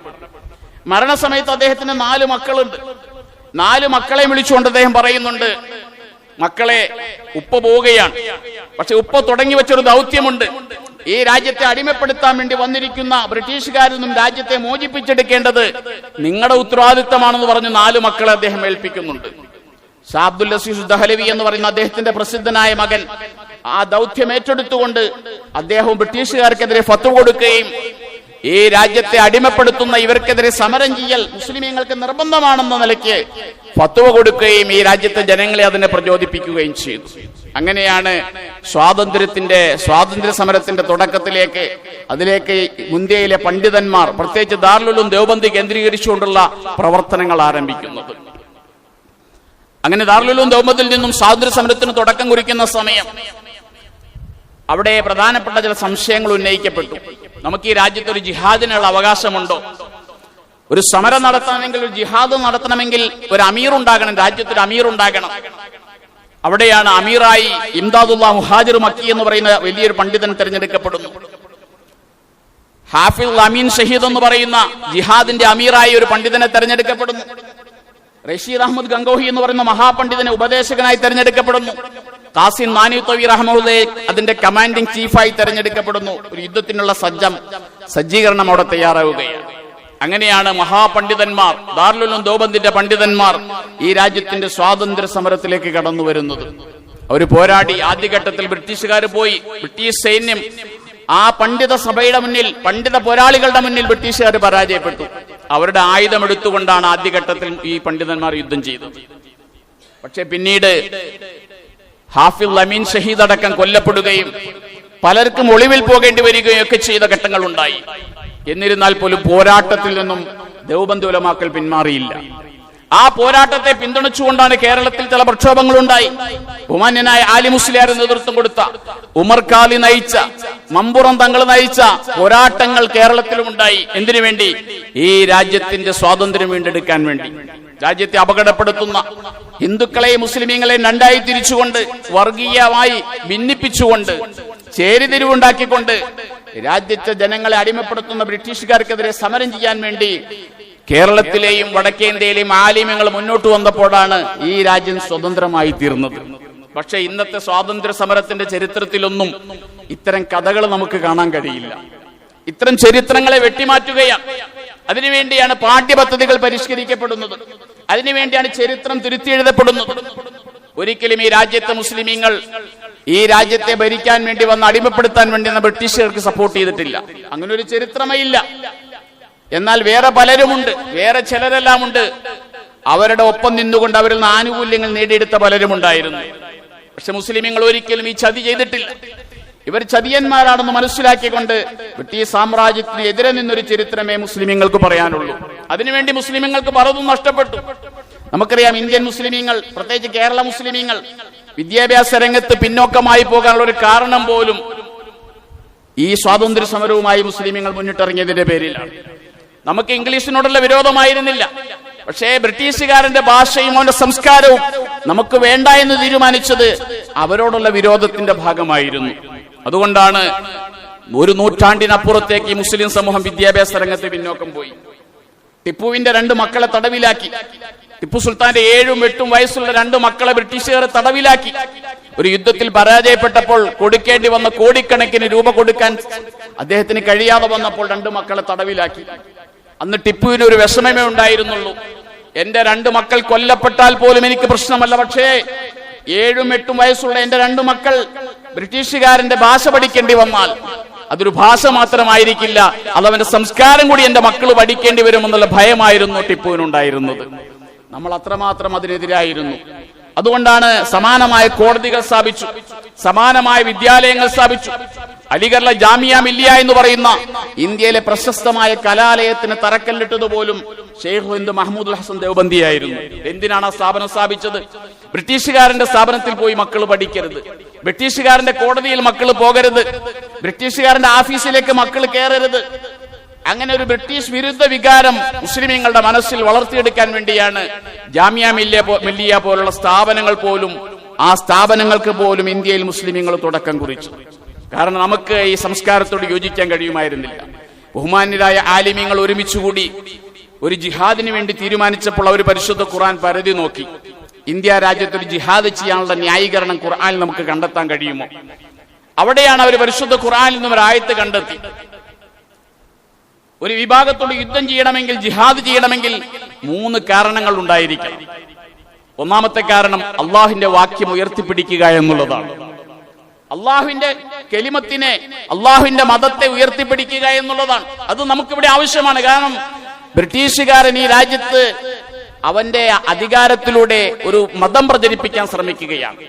മരണസമയത്ത് അദ്ദേഹത്തിന് 4 മക്കളുണ്ട്. 4 മക്കളെ വിളിച്ചുകൊണ്ട് അദ്ദേഹം പറയുന്നുണ്ട്, മക്കളെ, ഉപ്പ പോവുകയാണ്, പക്ഷെ ഉപ്പ തുടങ്ങി വെച്ചൊരു ദൗത്യമുണ്ട്. ഈ രാജ്യത്തെ അടിമപ്പെടുത്താൻ വേണ്ടി വന്നിരിക്കുന്ന ബ്രിട്ടീഷുകാരിൽ നിന്നും രാജ്യത്തെ മോചിപ്പിച്ചെടുക്കേണ്ടത് നിങ്ങളുടെ ഉത്തരവാദിത്തമാണെന്ന് പറഞ്ഞ് 4 മക്കളെ അദ്ദേഹം ഏൽപ്പിക്കുന്നുണ്ട്. ഷാ അബ്ദുൽ അസീസ് ദഹലവി എന്ന് പറയുന്ന അദ്ദേഹത്തിന്റെ പ്രസിദ്ധനായ മകൻ ആ ദൗത്യം ഏറ്റെടുത്തുകൊണ്ട് അദ്ദേഹം ബ്രിട്ടീഷുകാർക്കെതിരെ ഫത്വ കൊടുക്കുകയും ഈ രാജ്യത്തെ അടിമപ്പെടുത്തുന്ന ഇവർക്കെതിരെ സമരം ചെയ്യൽ മുസ്ലിമീങ്ങൾക്ക് നിർബന്ധമാണെന്ന നിലയ്ക്ക് ഫത്വ കൊടുക്കുകയും ഈ രാജ്യത്തെ ജനങ്ങളെ അതിനെ പ്രചോദിപ്പിക്കുകയും ചെയ്തു. അങ്ങനെയാണ് സ്വാതന്ത്ര്യ സമരത്തിന്റെ തുടക്കത്തിലേക്ക്, അതിലേക്ക് ഇന്ത്യയിലെ പണ്ഡിതന്മാർ, പ്രത്യേകിച്ച് ദാറുൽ ഉലൂം ദേവബന്ദ് കേന്ദ്രീകരിച്ചുകൊണ്ടുള്ള പ്രവർത്തനങ്ങൾ ആരംഭിക്കുന്നത്. അങ്ങനെ ദാറുൽ ഉലൂം ദേവബന്ദിൽ നിന്നും സ്വാതന്ത്ര്യ സമരത്തിന് തുടക്കം കുറിക്കുന്ന സമയം അവിടെ പ്രധാനപ്പെട്ട ചില സംശയങ്ങൾ ഉന്നയിക്കപ്പെട്ടു. നമുക്ക് ഈ രാജ്യത്ത് ഒരു ജിഹാദിനുള്ള അവകാശമുണ്ടോ? ഒരു സമരം നടത്തണമെങ്കിൽ, ഒരു ജിഹാദ് നടത്തണമെങ്കിൽ ഒരു അമീർ ഉണ്ടാകണം, രാജ്യത്തൊരു അമീർ ഉണ്ടാകണം. അവിടെയാണ് അമീറായി ഇംദാദുല്ലാ മുഹാജിർ മക്കി എന്ന് പറയുന്ന വലിയൊരു പണ്ഡിതൻ തിരഞ്ഞെടുക്കപ്പെടുന്നു. ഹാഫിൽ അമീൻ ഷഹീദ് എന്ന് പറയുന്ന ജിഹാദിന്റെ അമീറായി ഒരു പണ്ഡിതനെ തെരഞ്ഞെടുക്കപ്പെടുന്നു. റഷീദ് അഹമ്മദ് ഗംഗോഹി എന്ന് പറയുന്ന മഹാപണ്ഡിതനെ ഉപദേശകനായി തെരഞ്ഞെടുക്കപ്പെടുന്നു. ഖാസിം നാനൂത്തവി റഹ്മത്തുള്ളാഹി അതിന്റെ കമാൻഡിംഗ് ചീഫായി തെരഞ്ഞെടുക്കപ്പെടുന്നു. ഒരു യുദ്ധത്തിനുള്ള സജ്ജീകരണം അവിടെ തയ്യാറാവുകയാണ്. അങ്ങനെയാണ് മഹാപണ്ഡിതന്മാർ, ദാറുൽ ഉലൂം ദേവബന്ദിന്റെ പണ്ഡിതന്മാർ ഈ രാജ്യത്തിന്റെ സ്വാതന്ത്ര്യ സമരത്തിലേക്ക് കടന്നു വരുന്നത്. അവർ പോരാടി. ആദ്യഘട്ടത്തിൽ ബ്രിട്ടീഷുകാർ പോയി. ബ്രിട്ടീഷ് സൈന്യം ആ പണ്ഡിത സഭയുടെ മുന്നിൽ, പണ്ഡിത പോരാളികളുടെ മുന്നിൽ ബ്രിട്ടീഷുകാർ പരാജയപ്പെട്ടു. അവരുടെ ആയുധം എടുത്തുകൊണ്ടാണ് ആദ്യഘട്ടത്തിൽ ഈ പണ്ഡിതന്മാർ യുദ്ധം ചെയ്തത്. പക്ഷെ പിന്നീട് ഹാഫിൾ അമീൻ ഷഹീദ് അടക്കം കൊല്ലപ്പെടുകയും പലർക്കും ഒളിവിൽ പോകേണ്ടി വരികയും ഒക്കെ ചെയ്ത ഘട്ടങ്ങൾ ഉണ്ടായി. എന്നിരുന്നാൽ പോലും പോരാട്ടത്തിൽ നിന്നും ദേവബന്ദ് ഉലമാക്കൾ പിന്മാറിയില്ല. ആ പോരാട്ടത്തെ പിന്തുണച്ചുകൊണ്ടാണ് കേരളത്തിൽ ചില പ്രക്ഷോഭങ്ങൾ ഉണ്ടായി. ബഹുമാന്യനായ ആലി മുസ്ലിയാർ നേതൃത്വം കൊടുത്ത, ഉമർ ഖാലി നയിച്ച, മമ്പുറം തങ്ങൾ നയിച്ച പോരാട്ടങ്ങൾ കേരളത്തിലും ഉണ്ടായി. എന്തിനു വേണ്ടി? ഈ രാജ്യത്തിന്റെ സ്വാതന്ത്ര്യം വീണ്ടെടുക്കാൻ വേണ്ടി. രാജ്യത്തെ അപകടപ്പെടുത്തുന്ന ഹിന്ദുക്കളെയും മുസ്ലിമീങ്ങളെയും രണ്ടായി തിരിച്ചുകൊണ്ട്, വർഗീയമായി ഭിന്നിപ്പിച്ചുകൊണ്ട്, ചേരിതിരിവുണ്ടാക്കിക്കൊണ്ട് രാജ്യത്തെ ജനങ്ങളെ അടിമപ്പെടുത്തുന്ന ബ്രിട്ടീഷുകാർക്കെതിരെ സമരം ചെയ്യാൻ വേണ്ടി കേരളത്തിലെയും വടക്കേന്ത്യയിലെയും ആലിമ്യങ്ങൾ മുന്നോട്ട് വന്നപ്പോഴാണ് ഈ രാജ്യം സ്വതന്ത്രമായി തീർന്നത്. പക്ഷെ ഇന്നത്തെ സ്വാതന്ത്ര്യ സമരത്തിന്റെ ചരിത്രത്തിലൊന്നും ഇത്തരം കഥകൾ നമുക്ക് കാണാൻ കഴിയില്ല. ഇത്തരം ചരിത്രങ്ങളെ വെട്ടിമാറ്റുകയാണ്. അതിനുവേണ്ടിയാണ് പാഠ്യപദ്ധതികൾ പരിഷ്കരിക്കപ്പെടുന്നത്. അതിനുവേണ്ടിയാണ് ചരിത്രം തിരുത്തിയെഴുതപ്പെടുന്നത്. ഒരിക്കലും ഈ രാജ്യത്തെ മുസ്ലിമീങ്ങൾ ഈ രാജ്യത്തെ ഭരിക്കാൻ വേണ്ടി വന്ന് അടിമപ്പെടുത്താൻ വേണ്ടി ബ്രിട്ടീഷുകാർക്ക് സപ്പോർട്ട് ചെയ്തിട്ടില്ല. അങ്ങനെ ഒരു ചരിത്രമേ ഇല്ല. എന്നാൽ വേറെ പലരുമുണ്ട്, വേറെ ചിലരെല്ലാം ഉണ്ട്. അവരുടെ ഒപ്പം നിന്നുകൊണ്ട് അവരിൽ നിന്ന് ആനുകൂല്യങ്ങൾ നേടിയെടുത്ത പലരും ഉണ്ടായിരുന്നു. പക്ഷെ മുസ്ലിമീങ്ങൾ ഒരിക്കലും ഈ ചതി ചെയ്തിട്ടില്ല. ഇവർ ചതിയന്മാരാണെന്ന് മനസ്സിലാക്കിക്കൊണ്ട് ബ്രിട്ടീഷ് സാമ്രാജ്യത്തിന് എതിരെ നിന്നൊരു ചരിത്രമേ മുസ്ലിമീങ്ങൾക്ക് പറയാനുള്ളൂ. അതിനുവേണ്ടി മുസ്ലിമീങ്ങൾക്ക് പലതും നഷ്ടപ്പെട്ടു. നമുക്കറിയാം, ഇന്ത്യൻ മുസ്ലിമീങ്ങൾ, പ്രത്യേകിച്ച് കേരള മുസ്ലിമീങ്ങൾ വിദ്യാഭ്യാസ രംഗത്ത് പിന്നോക്കമായി പോകാനുള്ള ഒരു കാരണം പോലും ഈ സ്വാതന്ത്ര്യ സമരവുമായി മുസ്ലിമീങ്ങൾ മുന്നിട്ടിറങ്ങിയതിന്റെ പേരിലാണ്. നമുക്ക് ഇംഗ്ലീഷിനോടുള്ള വിരോധമായിരുന്നില്ല. പക്ഷേ ബ്രിട്ടീഷുകാരന്റെ ഭാഷയും അവന്റെ സംസ്കാരവും നമുക്ക് വേണ്ട എന്ന് തീരുമാനിച്ചത് അവരോടുള്ള വിരോധത്തിന്റെ ഭാഗമായിരുന്നു. അതുകൊണ്ടാണ് ഒരു നൂറ്റാണ്ടിനപ്പുറത്തേക്ക് ഈ മുസ്ലിം സമൂഹം വിദ്യാഭ്യാസ രംഗത്ത് പിന്നോക്കം പോയി. ടിപ്പുവിന്റെ 2 മക്കളെ തടവിലാക്കി. ടിപ്പു സുൽത്താന്റെ 7ഉം 8ഉം വയസ്സുള്ള 2 മക്കളെ ബ്രിട്ടീഷുകാർ തടവിലാക്കി. ഒരു യുദ്ധത്തിൽ പരാജയപ്പെട്ടപ്പോൾ കൊടുക്കേണ്ടി വന്ന കോടിക്കണക്കിന് രൂപ കൊടുക്കാൻ അദ്ദേഹത്തിന് കഴിയാതെ വന്നപ്പോൾ 2 മക്കളെ തടവിലാക്കി. അന്ന് ടിപ്പുവിന് ഒരു വിഷമമേ ഉണ്ടായിരുന്നുള്ളൂ. എന്റെ 2 മക്കൾ കൊല്ലപ്പെട്ടാൽ പോലും എനിക്ക് പ്രശ്നമല്ല, പക്ഷേ 7ഉം 8ഉം വയസ്സുള്ള എന്റെ 2 മക്കൾ ബ്രിട്ടീഷുകാരന്റെ ഭാഷ പഠിക്കേണ്ടി വന്നാൽ അതൊരു ഭാഷ മാത്രമായിരിക്കില്ല, അതവന്റെ സംസ്കാരം കൂടി എന്റെ മക്കൾ പഠിക്കേണ്ടി വരുമെന്നുള്ള ഭയമായിരുന്നു ടിപ്പുവിനുണ്ടായിരുന്നത്. നമ്മൾ അത്രമാത്രം അതിനെതിരായിരുന്നു. അതുകൊണ്ടാണ് സമാനമായ കോടതികൾ സ്ഥാപിച്ചു, സമാനമായ വിദ്യാലയങ്ങൾ സ്ഥാപിച്ചു. അലിഗറിലെ ജാമിയ മില്ലിയ എന്ന് പറയുന്ന ഇന്ത്യയിലെ പ്രശസ്തമായ കലാലയത്തിന് തറക്കല്ലിട്ടതുപോലും ഷെയ്ഖ് ഹിന്ദ് മഹ്മൂദുൽ ഹസൻ ദേവബന്ദിയായിരുന്നു. എന്തിനാണ് ആ സ്ഥാപനം സ്ഥാപിച്ചത്? ബ്രിട്ടീഷുകാരന്റെ സ്ഥാപനത്തിൽ പോയി മക്കൾ പഠിക്കരുത്, ബ്രിട്ടീഷുകാരന്റെ കോടതിയിൽ മക്കൾ പോകരുത്, ബ്രിട്ടീഷുകാരന്റെ ഓഫീസിലേക്ക് മക്കൾ കയറരുത്. അങ്ങനെ ഒരു ബ്രിട്ടീഷ് വിരുദ്ധ വികാരം മുസ്ലിമീങ്ങളുടെ മനസ്സിൽ വളർത്തിയെടുക്കാൻ വേണ്ടിയാണ് ജാമിയ മില്ലിയ പോലുള്ള സ്ഥാപനങ്ങൾ പോലും, ആ സ്ഥാപനങ്ങൾക്ക് പോലും ഇന്ത്യയിൽ മുസ്ലിമീങ്ങൾ തുടക്കം കുറിച്ചു. കാരണം നമുക്ക് ഈ സംസ്കാരത്തോട് യോജിക്കാൻ കഴിയുമായിരുന്നില്ല. ബഹുമാന്യരായ ആലിമീങ്ങൾ ഒരുമിച്ചുകൂടി ഒരു ജിഹാദിന് വേണ്ടി തീരുമാനിച്ചപ്പോൾ അവർ പരിശുദ്ധ ഖുർആൻ പരതി നോക്കി. ഇന്ത്യ രാജ്യത്തൊരു ജിഹാദ് ചെയ്യാനുള്ള ന്യായീകരണം ഖുർആനിൽ നമുക്ക് കണ്ടെത്താൻ കഴിയുമോ? അവിടെയാണ് അവർ പരിശുദ്ധ ഖുർആനിൽ നിന്നും ഒരു ആയത്ത് കണ്ടെത്തി. ഒരു വിഭാഗത്തോട് യുദ്ധം ചെയ്യണമെങ്കിൽ, ജിഹാദ് ചെയ്യണമെങ്കിൽ 3 കാരണങ്ങൾ ഉണ്ടായിരിക്കണം. ഒന്നാമത്തെ കാരണം അള്ളാഹുവിന്റെ വാക്യം ഉയർത്തിപ്പിടിക്കുക എന്നുള്ളതാണ്. അള്ളാഹുവിന്റെ കലിമത്തിനെ, അള്ളാഹുവിന്റെ മതത്തെ ഉയർത്തിപ്പിടിക്കുക എന്നുള്ളതാണ്. അത് നമുക്കിവിടെ ആവശ്യമാണ്. കാരണം ബ്രിട്ടീഷുകാരൻ ഈ രാജ്യത്ത് അവന്റെ അധികാരത്തിലൂടെ ഒരു മതം പ്രചരിപ്പിക്കാൻ ശ്രമിക്കുകയാണ്.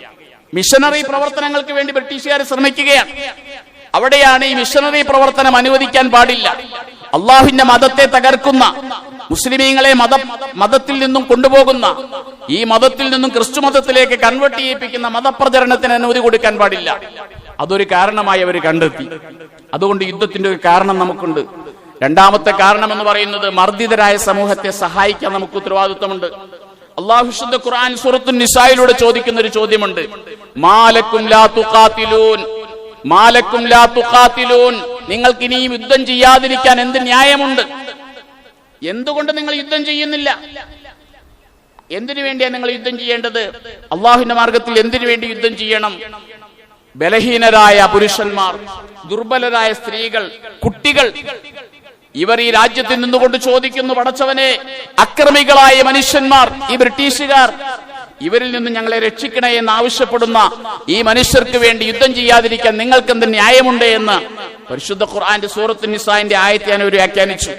മിഷനറി പ്രവർത്തനങ്ങൾക്ക് വേണ്ടി ബ്രിട്ടീഷുകാർ ശ്രമിക്കുകയാണ്. അവിടെയാണ് ഈ മിഷനറി പ്രവർത്തനം അനുവദിക്കാൻ പാടില്ല. അള്ളാഹുവിന്റെ മതത്തെ തകർക്കുന്ന, മുസ്ലിമീങ്ങളെ മതത്തിൽ നിന്നും കൊണ്ടുപോകുന്ന, ഈ മതത്തിൽ നിന്നും ക്രിസ്തു മതത്തിലേക്ക് കൺവേർട്ട് ചെയ്യിപ്പിക്കുന്ന മതപ്രചരണത്തിന് അനുമതി കൊടുക്കാൻ പാടില്ല. അതൊരു കാരണമായി അവർ കണ്ടെത്തി. അതുകൊണ്ട് യുദ്ധത്തിന്റെ ഒരു കാരണം നമുക്കുണ്ട്. രണ്ടാമത്തെ കാരണം എന്ന് പറയുന്നത് മർദ്ദിതരായ സമൂഹത്തെ സഹായിക്കാൻ നമുക്ക് ഉത്തരവാദിത്വമുണ്ട്. അല്ലാഹു വിശുദ്ധ ഖുർആൻ സൂറത്തുൻ നിസായിലൂടെ ചോദിക്കുന്ന ഒരു ചോദ്യമുണ്ട്. മാലക്കും ലാ തുഖാതിലൂൻ, മാലക്കും ലാ തുഖാതിലൂൻ, നിങ്ങൾക്ക് ഇനിയും യുദ്ധം ചെയ്യാതിരിക്കാൻ എന്ത് ന്യായമുണ്ട്? എന്തുകൊണ്ട് നിങ്ങൾ യുദ്ധം ചെയ്യുന്നില്ല? എന്തിനു വേണ്ടിയാണ് നിങ്ങൾ യുദ്ധം ചെയ്യേണ്ടത്? അള്ളാഹുവിന്റെ മാർഗത്തിൽ എന്തിനു വേണ്ടി യുദ്ധം ചെയ്യണം? ബലഹീനരായ പുരുഷന്മാർ, ദുർബലരായ സ്ത്രീകൾ, കുട്ടികൾ, ഇവർ ഈ രാജ്യത്തിൽ നിന്നുകൊണ്ട് ചോദിക്കുന്നു, പടച്ചവനെ, അക്രമികളായ മനുഷ്യന്മാർ, ഈ ബ്രിട്ടീഷുകാർ, ഇവരിൽ നിന്ന് ഞങ്ങളെ രക്ഷിക്കണേ എന്ന് ആവശ്യപ്പെടുന്ന ഈ മനുഷ്യർക്ക് വേണ്ടി യുദ്ധം ചെയ്യാതിരിക്കാൻ നിങ്ങൾക്ക് എന്ത് ന്യായമുണ്ട് എന്ന് പരിശുദ്ധ ഖുർആന്റെ സൂറത്തുൻ നിസാഇന്റെ ആയത്ത് ഞാൻ വ്യാഖ്യാനിച്ചു.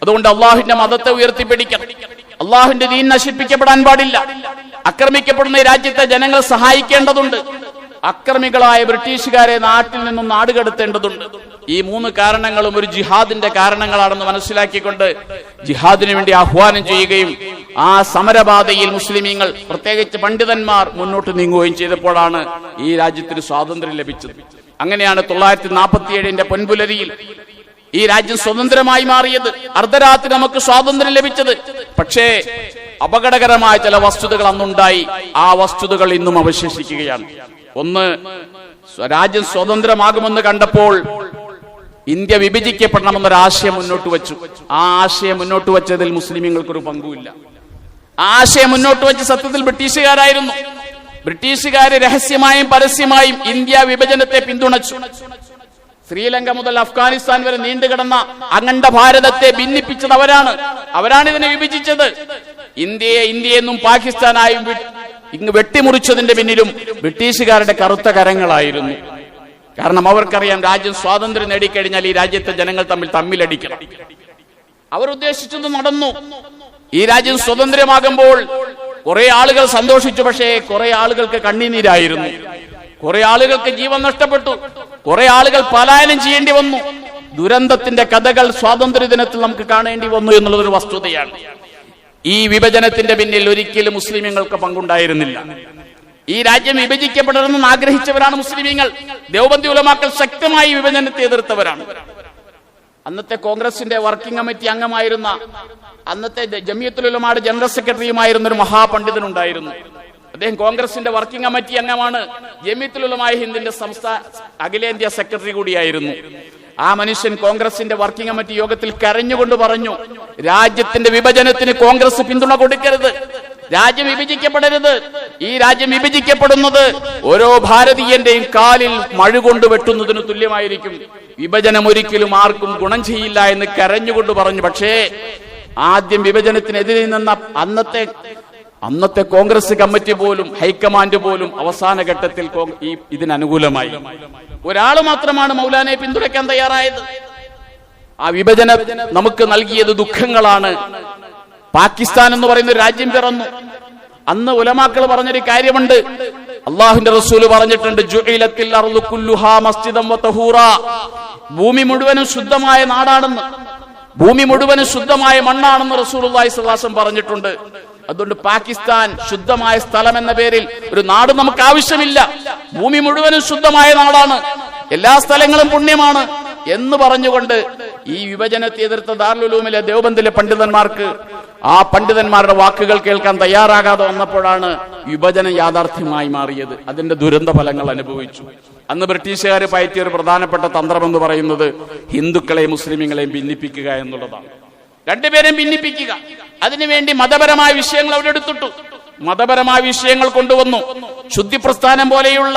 അതുകൊണ്ട് അള്ളാഹുവിന്റെ മതത്തെ ഉയർത്തിപ്പിടിക്കണം. അള്ളാഹുവിന്റെ ദീൻ നശിപ്പിക്കപ്പെടാൻ പാടില്ല. ആക്രമിക്കപ്പെടുന്ന ഈ രാജ്യത്തെ ജനങ്ങൾ സഹായിക്കേണ്ടതുണ്ട്. അക്രമികളായ ബ്രിട്ടീഷുകാരെ നാട്ടിൽ നിന്നും നാടുകടത്തേണ്ടതുണ്ട്. ഈ 3 കാരണങ്ങളും ഒരു ജിഹാദിന്റെ കാരണങ്ങളാണെന്ന് മനസ്സിലാക്കിക്കൊണ്ട് ജിഹാദിന് വേണ്ടി ആഹ്വാനം ചെയ്യുകയും ആ സമരപാതയിൽ മുസ്ലിമീങ്ങൾ, പ്രത്യേകിച്ച് പണ്ഡിതന്മാർ മുന്നോട്ട് നീങ്ങുകയും ചെയ്തപ്പോഴാണ് ഈ രാജ്യത്തിന് സ്വാതന്ത്ര്യം ലഭിച്ചത്. അങ്ങനെയാണ് 947 പൊൻപുലരിയിൽ ഈ രാജ്യം സ്വതന്ത്രമായി മാറിയത്. അർദ്ധരാത്രി നമുക്ക് സ്വാതന്ത്ര്യം ലഭിച്ചത്. പക്ഷേ അപകടകരമായ ചില വസ്തുതകൾ അന്നുണ്ടായി. ആ വസ്തുതകൾ ഇന്നും അവശേഷിക്കുകയാണ്. ഒന്ന്, രാജ്യം സ്വതന്ത്രമാകുമെന്ന് കണ്ടപ്പോൾ ഇന്ത്യ വിഭജിക്കപ്പെടണമെന്നൊരു ആശയം മുന്നോട്ട് വെച്ചു. ആ ആശയം മുന്നോട്ട് വെച്ചതിൽ മുസ്ലിമീങ്ങൾക്കൊരു പങ്കുമില്ല. ആ ആശയം മുന്നോട്ട് വെച്ച് സത്യത്തിൽ ബ്രിട്ടീഷുകാരായിരുന്നു. ബ്രിട്ടീഷുകാര് രഹസ്യമായും പരസ്യമായും ഇന്ത്യ വിഭജനത്തെ പിന്തുണച്ചു. ശ്രീലങ്ക മുതൽ അഫ്ഗാനിസ്ഥാൻ വരെ നീണ്ടുകിടന്ന അഖണ്ഡ ഭാരതത്തെ ഭിന്നിപ്പിച്ചത് അവരാണ് ഇതിനെ വിഭജിച്ചത്. ഇന്ത്യയെന്നും പാകിസ്ഥാനായും ഇങ്ങ് വെട്ടിമുറിച്ചതിന്റെ പിന്നിലും ബ്രിട്ടീഷുകാരുടെ കറുത്ത കരങ്ങളായിരുന്നു. കാരണം അവർക്കറിയാം, രാജ്യം സ്വാതന്ത്ര്യം നേടിക്കഴിഞ്ഞാൽ ഈ രാജ്യത്തെ ജനങ്ങൾ തമ്മിലടിക്കണം. അവർ ഉദ്ദേശിച്ചത് നടന്നു. ഈ രാജ്യം സ്വതന്ത്രമാകുമ്പോൾ കുറെ ആളുകൾ സന്തോഷിച്ചു. പക്ഷേ കുറെ ആളുകൾക്ക് കണ്ണീരായിരുന്നു. കുറെ ആളുകൾക്ക് ജീവൻ നഷ്ടപ്പെട്ടു. കുറെ ആളുകൾ പലായനം ചെയ്യേണ്ടി വന്നു. ദുരന്തത്തിന്റെ കഥകൾ സ്വാതന്ത്ര്യ ദിനത്തിൽ നമുക്ക് കാണേണ്ടി വന്നു എന്നുള്ളതൊരു വസ്തുതയാണ്. ഈ വിഭജനത്തിന്റെ പിന്നിൽ ഒരിക്കലും മുസ്ലിമീങ്ങൾക്ക് പങ്കുണ്ടായിരുന്നില്ല. ഈ രാജ്യം വിഭജിക്കപ്പെടണമെന്ന് ആഗ്രഹിച്ചവരാണ് മുസ്ലിമീങ്ങൾ. ദേവബന്ദി ഉലമാക്കൾ ശക്തമായി വിഭജനത്തെ എതിർത്തവരാണ്. അന്നത്തെ കോൺഗ്രസിന്റെ വർക്കിംഗ് കമ്മിറ്റി അംഗമായിരുന്ന, അന്നത്തെ ജമിയത്തുൽ ഉലമയുടെ ജനറൽ സെക്രട്ടറിയുമായിരുന്ന ഒരു മഹാപണ്ഡിതനുണ്ടായിരുന്നു. അദ്ദേഹം കോൺഗ്രസിന്റെ വർക്കിംഗ് കമ്മിറ്റി അംഗമാണ്. ജമിയത്തുൽ ഉലമാ ഹിന്ദിന്റെ സംസ്ഥാന അഖിലേന്ത്യാ സെക്രട്ടറി കൂടിയായിരുന്നു. ആ മനുഷ്യൻ കോൺഗ്രസിന്റെ വർക്കിംഗ് കമ്മിറ്റി യോഗത്തിൽ കരഞ്ഞുകൊണ്ട് പറഞ്ഞു, രാജ്യത്തിന്റെ വിഭജനത്തിന് കോൺഗ്രസ് പിന്തുണ കൊടുക്കരുത്. രാജ്യം വിഭജിക്കപ്പെടരുത്. ഈ രാജ്യം വിഭജിക്കപ്പെടുന്നത് ഓരോ ഭാരതീയന്റെയും കാലിൽ മഴ കൊണ്ട് വെട്ടുന്നതിന് തുല്യമായിരിക്കും. വിഭജനം ഒരിക്കലും ആർക്കും ഗുണം ചെയ്യില്ല എന്ന് കരഞ്ഞുകൊണ്ട് പറഞ്ഞു. പക്ഷേ ആദ്യം വിഭജനത്തിനെതിരെ നിന്ന അന്നത്തെ കോൺഗ്രസ് കമ്മിറ്റി പോലും, ഹൈക്കമാൻഡ് പോലും അവസാന ഘട്ടത്തിൽ ഇതിനനുകൂലമായി. ഒരാൾ മാത്രമാണ് മൗലാനയെ പിന്തുണയ്ക്കാൻ തയ്യാറായത്. ആ വിഭജനം നമുക്ക് നൽകിയത് ദുഃഖങ്ങളാണ്. പാകിസ്ഥാൻ എന്ന് പറയുന്ന ഒരു രാജ്യം പിറന്നു. അന്ന് ഉലമാക്കൾ പറഞ്ഞൊരു കാര്യമുണ്ട്. അള്ളാഹുവിന്റെ റസൂല് പറഞ്ഞിട്ടുണ്ട്, ജുഇലത്തിൽ അർളു കുല്ലുഹാ മസ്ജിദൻ വതഹൂറാ. ഭൂമി മുഴുവനും ശുദ്ധമായ നാടാണെന്ന്, ഭൂമി മുഴുവനും ശുദ്ധമായ മണ്ണാണെന്ന് റസൂലുള്ളാഹി സ്വല്ലല്ലാഹു അലൈഹി വസല്ലം പറഞ്ഞിട്ടുണ്ട്. അതുകൊണ്ട് പാകിസ്ഥാൻ ശുദ്ധമായ സ്ഥലം എന്ന പേരിൽ ഒരു നാട് നമുക്ക് ആവശ്യമില്ല. ഭൂമി മുഴുവനും ശുദ്ധമായ നാടാണ്, എല്ലാ സ്ഥലങ്ങളും പുണ്യമാണ് എന്ന് പറഞ്ഞുകൊണ്ട് ഈ വിഭജനത്തെ എതിർത്ത ദാറുൽ ഉലൂമിലെ ദേവബന്ദിലെ പണ്ഡിതന്മാർക്ക് ആ പണ്ഡിതന്മാരുടെ വാക്കുകൾ കേൾക്കാൻ തയ്യാറാകാതെ വന്നപ്പോഴാണ് വിഭജനം യാഥാർത്ഥ്യമായി മാറിയത്. അതിന്റെ ദുരന്ത ഫലങ്ങൾ അനുഭവിച്ചു. അന്ന് ബ്രിട്ടീഷുകാർ പയറ്റിയ ഒരു പ്രധാനപ്പെട്ട തന്ത്രം എന്ന് പറയുന്നത് ഹിന്ദുക്കളെയും മുസ്ലിമുകളെയും ഭിന്നിപ്പിക്കുക എന്നുള്ളതാണ്. രണ്ടുപേരെയും ഭിന്നിപ്പിക്കുക. അതിനുവേണ്ടി മതപരമായ വിഷയങ്ങൾ അവരെടുത്തിട്ടു. മതപരമായ വിഷയങ്ങൾ കൊണ്ടുവന്നു. ശുദ്ധി പ്രസ്ഥാനം പോലെയുള്ള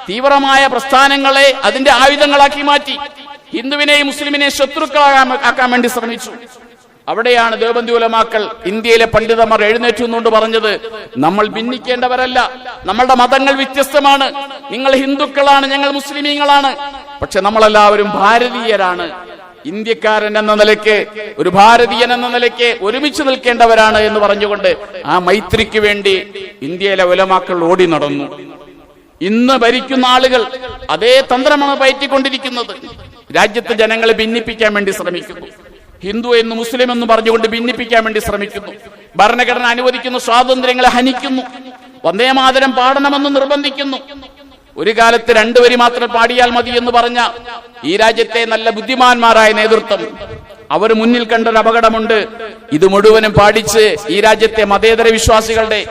തീവ്രമായ പ്രസ്ഥാനങ്ങളെ അതിന്റെ ആയുധങ്ങളാക്കി മാറ്റി. ഹിന്ദുവിനെയും മുസ്ലിമിനെയും ശത്രുക്കളാക്കാൻ വേണ്ടി ശ്രമിച്ചു. അവിടെയാണ് ദേവബന്ദി ഉലമാക്കൾ, ഇന്ത്യയിലെ പണ്ഡിതന്മാർ എഴുന്നേറ്റ് നിന്നുകൊണ്ട് പറഞ്ഞത്, നമ്മൾ ഭിന്നിക്കേണ്ടവരല്ല, നമ്മളുടെ മതങ്ങൾ വ്യത്യസ്തമാണ്, നിങ്ങൾ ഹിന്ദുക്കളാണ്, ഞങ്ങൾ മുസ്ലിമീങ്ങളാണ്, പക്ഷെ നമ്മളെല്ലാവരും ഭാരതീയരാണ്. ഇന്ത്യക്കാരൻ എന്ന നിലയ്ക്ക്, ഒരു ഭാരതീയൻ എന്ന നിലയ്ക്ക് ഒരുമിച്ച് നിൽക്കേണ്ടവരാണ് എന്ന് പറഞ്ഞുകൊണ്ട് ആ മൈത്രിക്ക് വേണ്ടി ഇന്ത്യയിലെ ഉലമാക്കൾ ഓടി നടന്നു. ഇന്ന് ഭരിക്കുന്ന ആളുകൾ അതേ തന്ത്രമാണ് പയറ്റിക്കൊണ്ടിരിക്കുന്നത്. രാജ്യത്തെ ജനങ്ങളെ ഭിന്നിപ്പിക്കാൻ വേണ്ടി ശ്രമിക്കുന്നു. ഹിന്ദു എന്ന് മുസ്ലിം എന്ന് പറഞ്ഞുകൊണ്ട് ഭിന്നിപ്പിക്കാൻ വേണ്ടി ശ്രമിക്കുന്നു. ഭരണഘടന അനുവദിക്കുന്ന സ്വാതന്ത്ര്യങ്ങളെ ഹനിക്കുന്നു. വന്ദേമാതരം പാടണമെന്ന് നിർബന്ധിക്കുന്നു. ഒരു കാലത്ത് 2 വരി മാത്രം പാടിയാൽ മതി എന്ന് പറഞ്ഞ ഈ രാജ്യത്തെ നല്ല ബുദ്ധിമാന്മാരായ നേതൃത്വം, അവർ മുന്നിൽ കണ്ടൊരു അപകടമുണ്ട്. ഇത് മുഴുവനും പാടിച്ച് ഈ രാജ്യത്തെ മതേതര വിശ്വാസികളുടെ,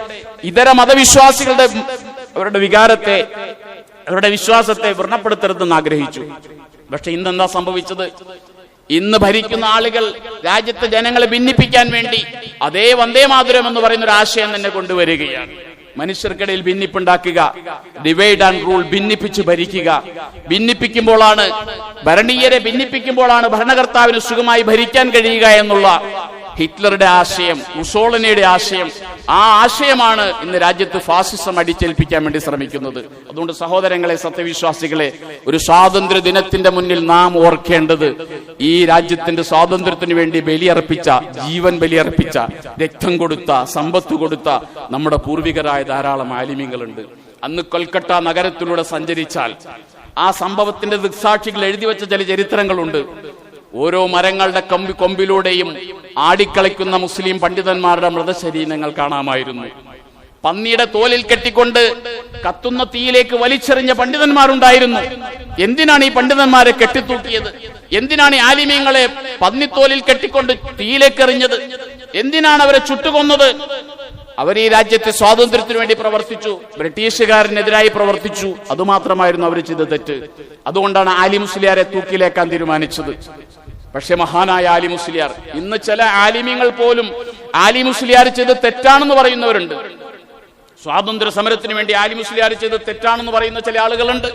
ഇതര മതവിശ്വാസികളുടെ അവരുടെ വികാരത്തെ, അവരുടെ വിശ്വാസത്തെ വ്രണപ്പെടുത്തരുതെന്ന് ആഗ്രഹിച്ചു. പക്ഷെ ഇന്നെന്താ സംഭവിച്ചത്? ഇന്ന് ഭരിക്കുന്ന ആളുകൾ രാജ്യത്തെ ജനങ്ങളെ ഭിന്നിപ്പിക്കാൻ വേണ്ടി അതേ വന്ദേ മാതരം എന്ന് പറയുന്ന ഒരു ആശയം തന്നെ കൊണ്ടുവരികയാണ്. മനുഷ്യർക്കിടയിൽ ഭിന്നിപ്പുണ്ടാക്കുക, ഡിവൈഡ് ആൻഡ് റൂൾ, ഭിന്നിപ്പിച്ച് ഭരിക്കുക. ഭിന്നിപ്പിക്കുമ്പോഴാണ് ഭരണീയരെ ഭിന്നിപ്പിക്കുമ്പോഴാണ് ഭരണകർത്താവിന് സുഖമായി ഭരിക്കാൻ കഴിയുക എന്നുള്ള ഹിറ്റ്ലറുടെ ആശയം, മുസോളിനിയുടെ ആശയം, ആ ആശയമാണ് ഇന്ന് രാജ്യത്ത് ഫാസിസം അടിച്ചേൽപ്പിക്കാൻ വേണ്ടി ശ്രമിക്കുന്നത്. അതുകൊണ്ട് സഹോദരങ്ങളെ, സത്യവിശ്വാസികളെ, ഒരു സ്വാതന്ത്ര്യ ദിനത്തിന്റെ മുന്നിൽ നാം ഓർക്കേണ്ടത് ഈ രാജ്യത്തിന്റെ സ്വാതന്ത്ര്യത്തിന് വേണ്ടി ബലിയർപ്പിച്ച, ജീവൻ ബലിയർപ്പിച്ച, രക്തം കൊടുത്ത, സമ്പത്ത് കൊടുത്ത നമ്മുടെ പൂർവികരായ ധാരാളം ആലിമീങ്ങളുണ്ട്. അന്ന് കൊൽക്കത്ത നഗരത്തിലൂടെ സഞ്ചരിച്ചാൽ ആ സംഭവത്തിന്റെ ദൃക്സാക്ഷികൾ എഴുതി വെച്ച ചില ചരിത്രങ്ങളുണ്ട്. ഓരോ മരങ്ങളുടെ കൊമ്പിലൂടെയും ആടിക്കളിക്കുന്ന മുസ്ലിം പണ്ഡിതന്മാരുടെ മൃതശരീരങ്ങൾ കാണാമായിരുന്നു. പന്നിയുടെ തോലിൽ കെട്ടിക്കൊണ്ട് കത്തുന്ന തീയിലേക്ക് വലിച്ചെറിഞ്ഞ പണ്ഡിതന്മാരുണ്ടായിരുന്നു. എന്തിനാണ് ഈ പണ്ഡിതന്മാരെ കെട്ടിത്തൂക്കിയത്? എന്തിനാണ് ഈ ആലിമീങ്ങളെ പന്നിത്തോലിൽ കെട്ടിക്കൊണ്ട് തീയിലേക്ക് എറിഞ്ഞത്? എന്തിനാണ് അവരെ ചുട്ടുകൊന്നത്? അവർ ഈ രാജ്യത്തെ സ്വാതന്ത്ര്യത്തിന് വേണ്ടി പ്രവർത്തിച്ചു, ബ്രിട്ടീഷുകാരനെതിരായി പ്രവർത്തിച്ചു. അതുമാത്രമായിരുന്നു അവർ ചെയ്ത തെറ്റ്. അതുകൊണ്ടാണ് ആലി മുസ്ലിയാരെ തൂക്കിലേക്കാൻ തീരുമാനിച്ചത്. പക്ഷെ മഹാനായ ആലി മുസ്ലിയാർ, ഇന്ന് ചില ആലിമീങ്ങൾ പോലും ആലി മുസ്ലിയാർ ചെയ്ത് തെറ്റാണെന്ന് പറയുന്നവരുണ്ട്. സ്വാതന്ത്ര്യ സമരത്തിന് വേണ്ടി ആലി മുസ്ലിയാർ ചെയ്ത് തെറ്റാണെന്ന് പറയുന്ന ചില ആളുകളുണ്ട്.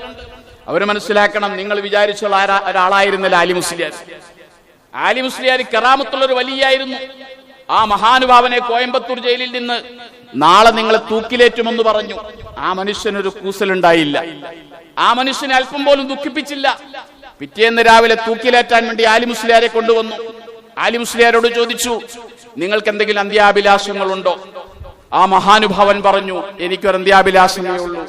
അവർ മനസ്സിലാക്കണം, നിങ്ങൾ വിചാരിച്ചുള്ള ഒരാളായിരുന്നില്ല ആലി മുസ്ലിയാർ. ആലി മുസ്ലിയാർ കറാമത്തുള്ളൊരു വലിയായിരുന്നു. ആ മഹാനുഭാവനെ കോയമ്പത്തൂർ ജയിലിൽ നിന്ന് നാളെ നിങ്ങളെ തൂക്കിലേറ്റുമെന്ന് പറഞ്ഞു. ആ മനുഷ്യനൊരു കൂസലുണ്ടായില്ല. ആ മനുഷ്യനെ അല്പം പോലും ദുഃഖിപ്പിച്ചില്ല. പിറ്റേന്ന് രാവിലെ തൂക്കിലേറ്റാൻ വേണ്ടി ആലി മുസ്ലിയാരെ കൊണ്ടുവന്നു. ആലി മുസ്ലിയാരോട് ചോദിച്ചു, നിങ്ങൾക്ക് എന്തെങ്കിലും അന്ത്യാഭിലാഷങ്ങളുണ്ടോ? ആ മഹാനുഭാവൻ പറഞ്ഞു, എനിക്കൊരു അന്ത്യാഭിലാഷമേ ഉള്ളൂ.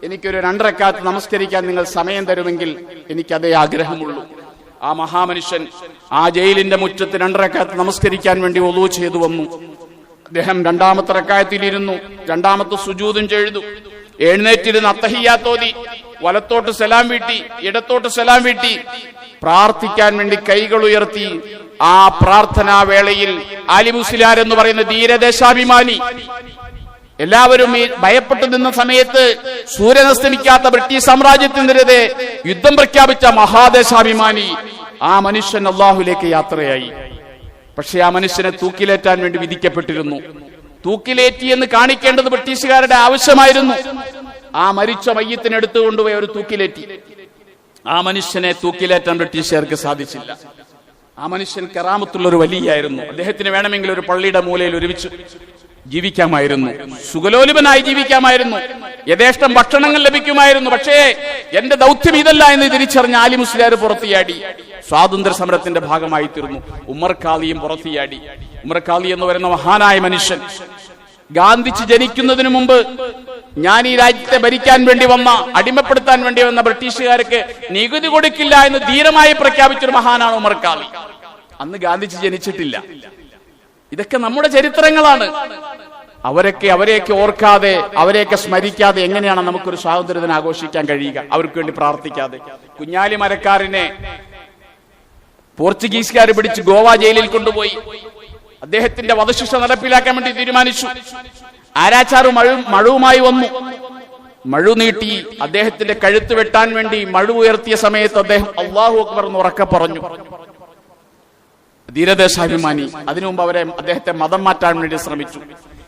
എനിക്കൊരു 2 റക്അത്ത് നമസ്കരിക്കാൻ നിങ്ങൾ സമയം തരുമെങ്കിൽ എനിക്കതേ ആഗ്രഹമുള്ളൂ. ആ മഹാമനുഷ്യൻ ആ ജയിലിന്റെ മുറ്റത്ത് 2 റക്അത്ത് നമസ്കരിക്കാൻ വേണ്ടി ഒളൂ ചെയ്തു വന്നു. അദ്ദേഹം 2ാമത്തെ റക്അത്തിലിരുന്നു, 2ാമത്തെ സുജൂദും ചെയ്തു. എഴുന്നേറ്റിരുന്ന് അത്തഹിയ്യാത്ത് ഓതി, വലത്തോട്ട് സലാം വീട്ടി, ഇടത്തോട്ട് സലാം വീട്ടി, പ്രാർത്ഥിക്കാൻ വേണ്ടി കൈകൾ ഉയർത്തി. ആ പ്രാർത്ഥനാ വേളയിൽ ആലി മുസ്ലിയാർ എന്ന് പറയുന്ന ധീരദേശാഭിമാനി, എല്ലാവരും ഭയപ്പെട്ടു നിന്ന സമയത്ത് സൂര്യനസ്തമിക്കാത്ത ബ്രിട്ടീഷ് സാമ്രാജ്യത്തിനെതിരെ യുദ്ധം പ്രഖ്യാപിച്ച മഹാദേശാഭിമാനി, ആ മനുഷ്യൻ അള്ളാഹുലേക്ക് യാത്രയായി. പക്ഷെ ആ മനുഷ്യനെ തൂക്കിലേറ്റാൻ വേണ്ടി വിധിക്കപ്പെട്ടിരുന്നു. തൂക്കിലേറ്റി എന്ന് കാണിക്കേണ്ടത് ബ്രിട്ടീഷുകാരുടെ ആവശ്യമായിരുന്നു. ആ മരിച്ച മയ്യത്തിനെ എടുത്തുകൊണ്ടുപോയി ഒരു തൂക്കിലേറ്റി. ആ മനുഷ്യനെ തൂക്കിലേറ്റാൻ ബ്രിട്ടീഷുകാർക്ക് സാധിച്ചില്ല. ആ മനുഷ്യൻ കറാമത്തുള്ളൊരു വലിയായിരുന്നു. അദ്ദേഹത്തിന് വേണമെങ്കിൽ ഒരു പള്ളിയുടെ മൂലയിൽ ഒരുമിച്ച് ജീവിക്കാമായിരുന്നു, സുഖലോലുപനായി ജീവിക്കാമായിരുന്നു, യഥേഷ്ടം ഭക്ഷണങ്ങൾ ലഭിക്കുമായിരുന്നു. പക്ഷേ എന്റെ ദൗത്യം ഇതല്ല എന്ന് തിരിച്ചറിഞ്ഞ ആലി മുസ്ലിയാർ പുറത്തിയാടി. സ്വാതന്ത്ര്യ സമരത്തിന്റെ ഭാഗമായി തീർന്നു. ഉമർ ഖാലിയും പുറത്തിയാടി. ഉമർ ഖാലി എന്ന് പറയുന്ന മഹാനായ മനുഷ്യൻ, ഗാന്ധിജി ജനിക്കുന്നതിന് മുമ്പ് ഞാൻ ഈ രാജ്യത്തെ ഭരിക്കാൻ വേണ്ടി വന്ന, അടിമപ്പെടുത്താൻ വേണ്ടി വന്ന ബ്രിട്ടീഷുകാർക്ക് നികുതി കൊടുക്കില്ല എന്ന് ധീരമായി പ്രഖ്യാപിച്ചൊരു മഹാനാണ് ഉമർ ഖാലി. അന്ന് ഗാന്ധിജി ജനിച്ചിട്ടില്ല. ഇതൊക്കെ നമ്മുടെ ചരിത്രങ്ങളാണ്. അവരെയൊക്കെ ഓർക്കാതെ, അവരെയൊക്കെ സ്മരിക്കാതെ എങ്ങനെയാണ് നമുക്കൊരു സ്വാതന്ത്ര്യദിനം ആഘോഷിക്കാൻ കഴിയുക? അവർക്ക് വേണ്ടി പ്രാർത്ഥിക്കാതെ. കുഞ്ഞാലി മരക്കാരനെ പോർച്ചുഗീസുകാർ പിടിച്ച് ഗോവ ജയിലിൽ കൊണ്ടുപോയി. അദ്ദേഹത്തിന്റെ വധശിക്ഷ നടപ്പിലാക്കാൻ വേണ്ടി തീരുമാനിച്ചു. ആരാച്ചാറ് മഴുവുമായി വന്നു. മഴു നീട്ടി അദ്ദേഹത്തിന്റെ കഴുത്ത് വെട്ടാൻ വേണ്ടി മഴു ഉയർത്തിയ സമയത്ത് അദ്ദേഹം അല്ലാഹു അക്ബർ എന്ന് ഉറക്കെ പറഞ്ഞു. ധീരദേശാഭിമാനി. അതിനു മുമ്പ് അദ്ദേഹത്തെ മതം മാറ്റാൻ വേണ്ടി ശ്രമിച്ചു.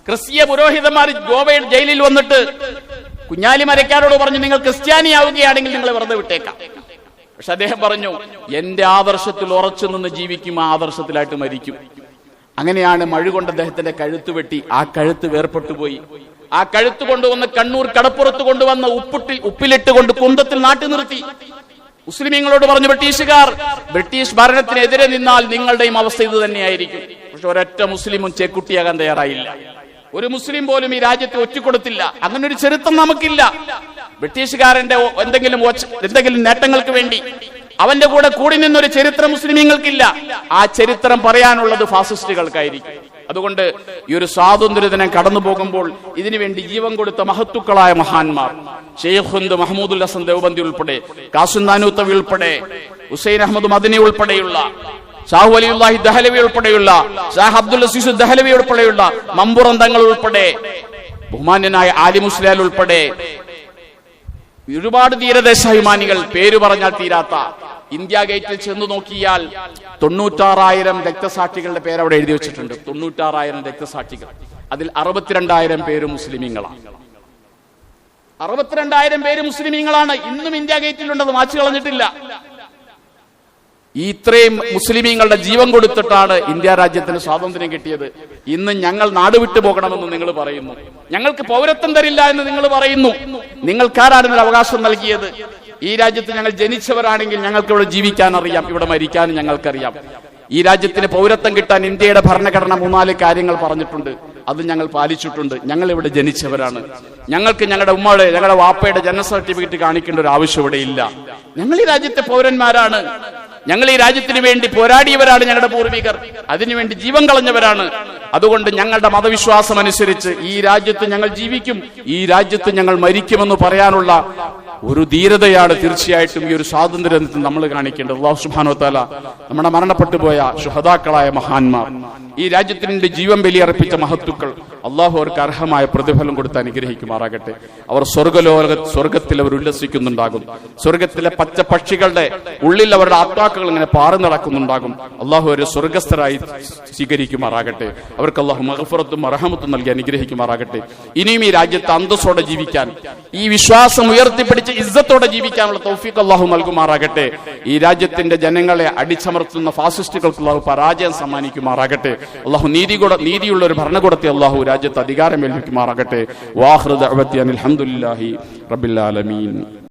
ക്രിസ്തീയ പുരോഹിതന്മാർ ഗോവയുടെ ജയിലിൽ വന്നിട്ട് കുഞ്ഞാലി മരക്കാരോട് പറഞ്ഞു, നിങ്ങൾ ക്രിസ്ത്യാനിയാവുകയാണെങ്കിൽ നിങ്ങളെ വെറുതെ വിട്ടേക്കാം. പക്ഷെ അദ്ദേഹം പറഞ്ഞു, എന്റെ ആദർശത്തിൽ ഉറച്ചു നിന്ന് ജീവിക്കും, ആ ആദർശത്തിലായിട്ട് മരിക്കും. അങ്ങനെയാണ് മഴ കൊണ്ട് അദ്ദേഹത്തിന്റെ കഴുത്ത് വെട്ടി. ആ കഴുത്ത് വേർപെട്ടു പോയി. ആ കഴുത്ത് കൊണ്ടുവന്ന് കണ്ണൂർ കടപ്പുറത്ത് കൊണ്ടുവന്ന് ഉപ്പിലിട്ട് കൊണ്ട് കുന്തത്തിൽ നാട്ടി നിർത്തി. മുസ്ലിമീങ്ങളോട് പറഞ്ഞു, ബ്രിട്ടീഷ് ഭരണത്തിനെതിരെ നിന്നാൽ നിങ്ങളുടെയും അവസ്ഥ ഇത് തന്നെയായിരിക്കും. പക്ഷെ ഒരൊറ്റ മുസ്ലിമും ചേക്കുട്ടിയാകാൻ തയ്യാറായില്ല. ഒരു മുസ്ലിം പോലും ഈ രാജ്യത്തെ ഒറ്റുകൊടുത്തില്ല. അങ്ങനെ ഒരു ചരിത്രം നമുക്കില്ല. ബ്രിട്ടീഷുകാരന്റെ എന്തെങ്കിലും നേട്ടങ്ങൾക്ക് വേണ്ടി അവന്റെ കൂടി നിന്നൊരു ചരിത്രം മുസ്ലിമീങ്ങൾക്കില്ല. ആ ചരിത്രം പറയാനുള്ളത് ഫാസിസ്റ്റുകൾക്കായിരിക്കും. അതുകൊണ്ട് ഈ ഒരു സ്വാതന്ത്ര്യദിനം കടന്നു പോകുമ്പോൾ ഇതിനുവേണ്ടി ജീവൻ കൊടുത്ത മഹത്തുക്കളായ മഹാന്മാർ, ഷെയ്ഖ് മഹ്മൂദുൽ ഹസൻ ദേവബന്ദി ഉൾപ്പെടെ, കാസിം നാനൂത്തവി ഉൾപ്പെടെ, ഹുസൈൻ അഹമ്മദ് മദനി ഉൾപ്പെടെയുള്ള, ഷാഹു വലിയുല്ലാഹി ദഹലവി ഉൾപ്പെടെയുള്ള, ഷാഹ് അബ്ദുൽ അസീസ് ദഹലവി ഉൾപ്പെടെയുള്ള, മമ്പുറം തങ്ങൾ ഉൾപ്പെടെ, ബഹുമാന്യനായ ആലി മുസ്ലിയാർ ഉൾപ്പെടെ ഒരുപാട് ധീരദേശാഭിമാനികൾ, പേര് പറഞ്ഞാൽ തീരാത്ത ഇന്ത്യ ഗേറ്റിൽ ചെന്ന് നോക്കിയാൽ 96,000 രക്തസാക്ഷികളുടെ പേര് അവിടെ എഴുതി വെച്ചിട്ടുണ്ട്. 96,000 രക്തസാക്ഷികൾ. അതിൽ 62,000 പേര് മുസ്ലിമീങ്ങളാണ്. 62,000 പേര് മുസ്ലിമീങ്ങളാണ്. ഇന്നും ഇന്ത്യ ഗേറ്റിലുണ്ടത് മാച്ചു കളഞ്ഞിട്ടില്ല. ഇത്രയും മുസ്ലിമീങ്ങളുടെ ജീവൻ കൊടുത്തിട്ടാണ് ഇന്ത്യ രാജ്യത്തിന് സ്വാതന്ത്ര്യം കിട്ടിയത്. ഇന്ന് ഞങ്ങൾ നാട് വിട്ടു പോകണമെന്ന് നിങ്ങൾ പറയുന്നു. ഞങ്ങൾക്ക് പൗരത്വം തരില്ല എന്ന് നിങ്ങൾ പറയുന്നു. നിങ്ങൾക്കാരാണ് ഇതിന് അവകാശം നൽകിയത്? ഈ രാജ്യത്ത് ഞങ്ങൾ ജനിച്ചവരാണെങ്കിൽ ഞങ്ങൾക്ക് ഇവിടെ ജീവിക്കാൻ അറിയാം, ഇവിടെ മരിക്കാനും ഞങ്ങൾക്കറിയാം. ഈ രാജ്യത്തിന് പൗരത്വം കിട്ടാൻ ഇന്ത്യയുടെ ഭരണഘടന 3-4 കാര്യങ്ങൾ പറഞ്ഞിട്ടുണ്ട്. അത് ഞങ്ങൾ പാലിച്ചിട്ടുണ്ട്. ഞങ്ങൾ ഇവിടെ ജനിച്ചവരാണ്. ഞങ്ങൾക്ക് ഞങ്ങളുടെ ഉമ്മയുടെ ഞങ്ങളുടെ വാപ്പയുടെ ജനന സർട്ടിഫിക്കറ്റ് കാണിക്കേണ്ട ഒരു ആവശ്യം ഇവിടെ ഇല്ല. ഞങ്ങൾ ഈ രാജ്യത്തെ പൗരന്മാരാണ്. ഞങ്ങൾ ഈ രാജ്യത്തിന് വേണ്ടി പോരാടിയവരാണ്. ഞങ്ങളുടെ പൂർവികർ അതിനുവേണ്ടി ജീവൻ കളഞ്ഞവരാണ്. അതുകൊണ്ട് ഞങ്ങളുടെ മതവിശ്വാസം അനുസരിച്ച് ഈ രാജ്യത്ത് ഞങ്ങൾ ജീവിക്കും, ഈ രാജ്യത്ത് ഞങ്ങൾ മരിക്കുമെന്ന് പറയാനുള്ള ഒരു ധീരതയാണ് തീർച്ചയായിട്ടും ഈ ഒരു സ്വാതന്ത്ര്യത്തിൽ നമ്മൾ കാണിക്കേണ്ടത്. അല്ലാഹു സുബ്ഹാനഹു വ തആല നമ്മുടെ മരണപ്പെട്ടു പോയ ശുഹദാക്കളായ മഹാന്മാർ, ഈ രാജ്യത്തിന് വേണ്ടി ജീവൻ ബലിയർപ്പിച്ച മഹത്തുക്കൾ, അള്ളാഹു അവർക്ക് അർഹമായ പ്രതിഫലം കൊടുത്ത് അനുഗ്രഹിക്കുമാറാകട്ടെ. അവർ സ്വർഗത്തിൽ അവർ ഉല്ലസിക്കുന്നുണ്ടാകും. സ്വർഗത്തിലെ പച്ച പക്ഷികളുടെ ഉള്ളിൽ അവരുടെ ആത്മാക്കൾ ഇങ്ങനെ പാറി നടക്കുന്നുണ്ടാകും. അള്ളാഹു അവരെ സ്വർഗസ്ഥരായി സ്വീകരിക്കുമാറാകട്ടെ. അവർക്ക് അള്ളാഹു മഗ്ഫിറത്തും റഹ്മത്തും നൽകി അനുഗ്രഹിക്കുമാറാകട്ടെ. ഇനിയും ഈ രാജ്യത്ത് അന്തസ്സോടെ ജീവിക്കാൻ, ഈ വിശ്വാസം ഉയർത്തിപ്പിടിച്ച് ഇസ്സത്തോടെ ജീവിക്കാനുള്ള തൗഫീഖ് അള്ളാഹു നൽകുമാറാകട്ടെ. ഈ രാജ്യത്തിന്റെ ജനങ്ങളെ അടിച്ചമർത്തുന്ന ഫാസിസ്റ്റുകൾക്ക് അള്ളാഹു പരാജയം സമ്മാനിക്കുമാറാകട്ടെ. അള്ളാഹു നീതിയുള്ള ഒരു ഭരണകൂടത്തെ അള്ളാഹു രാജ്യത്ത് അധികാരം ഏൽപ്പിക്കുമാറാകട്ടെ. വാഖിറു ദഅവതി അനിൽ ഹംദുലില്ലാഹി റബ്ബിൽ ആലമീൻ.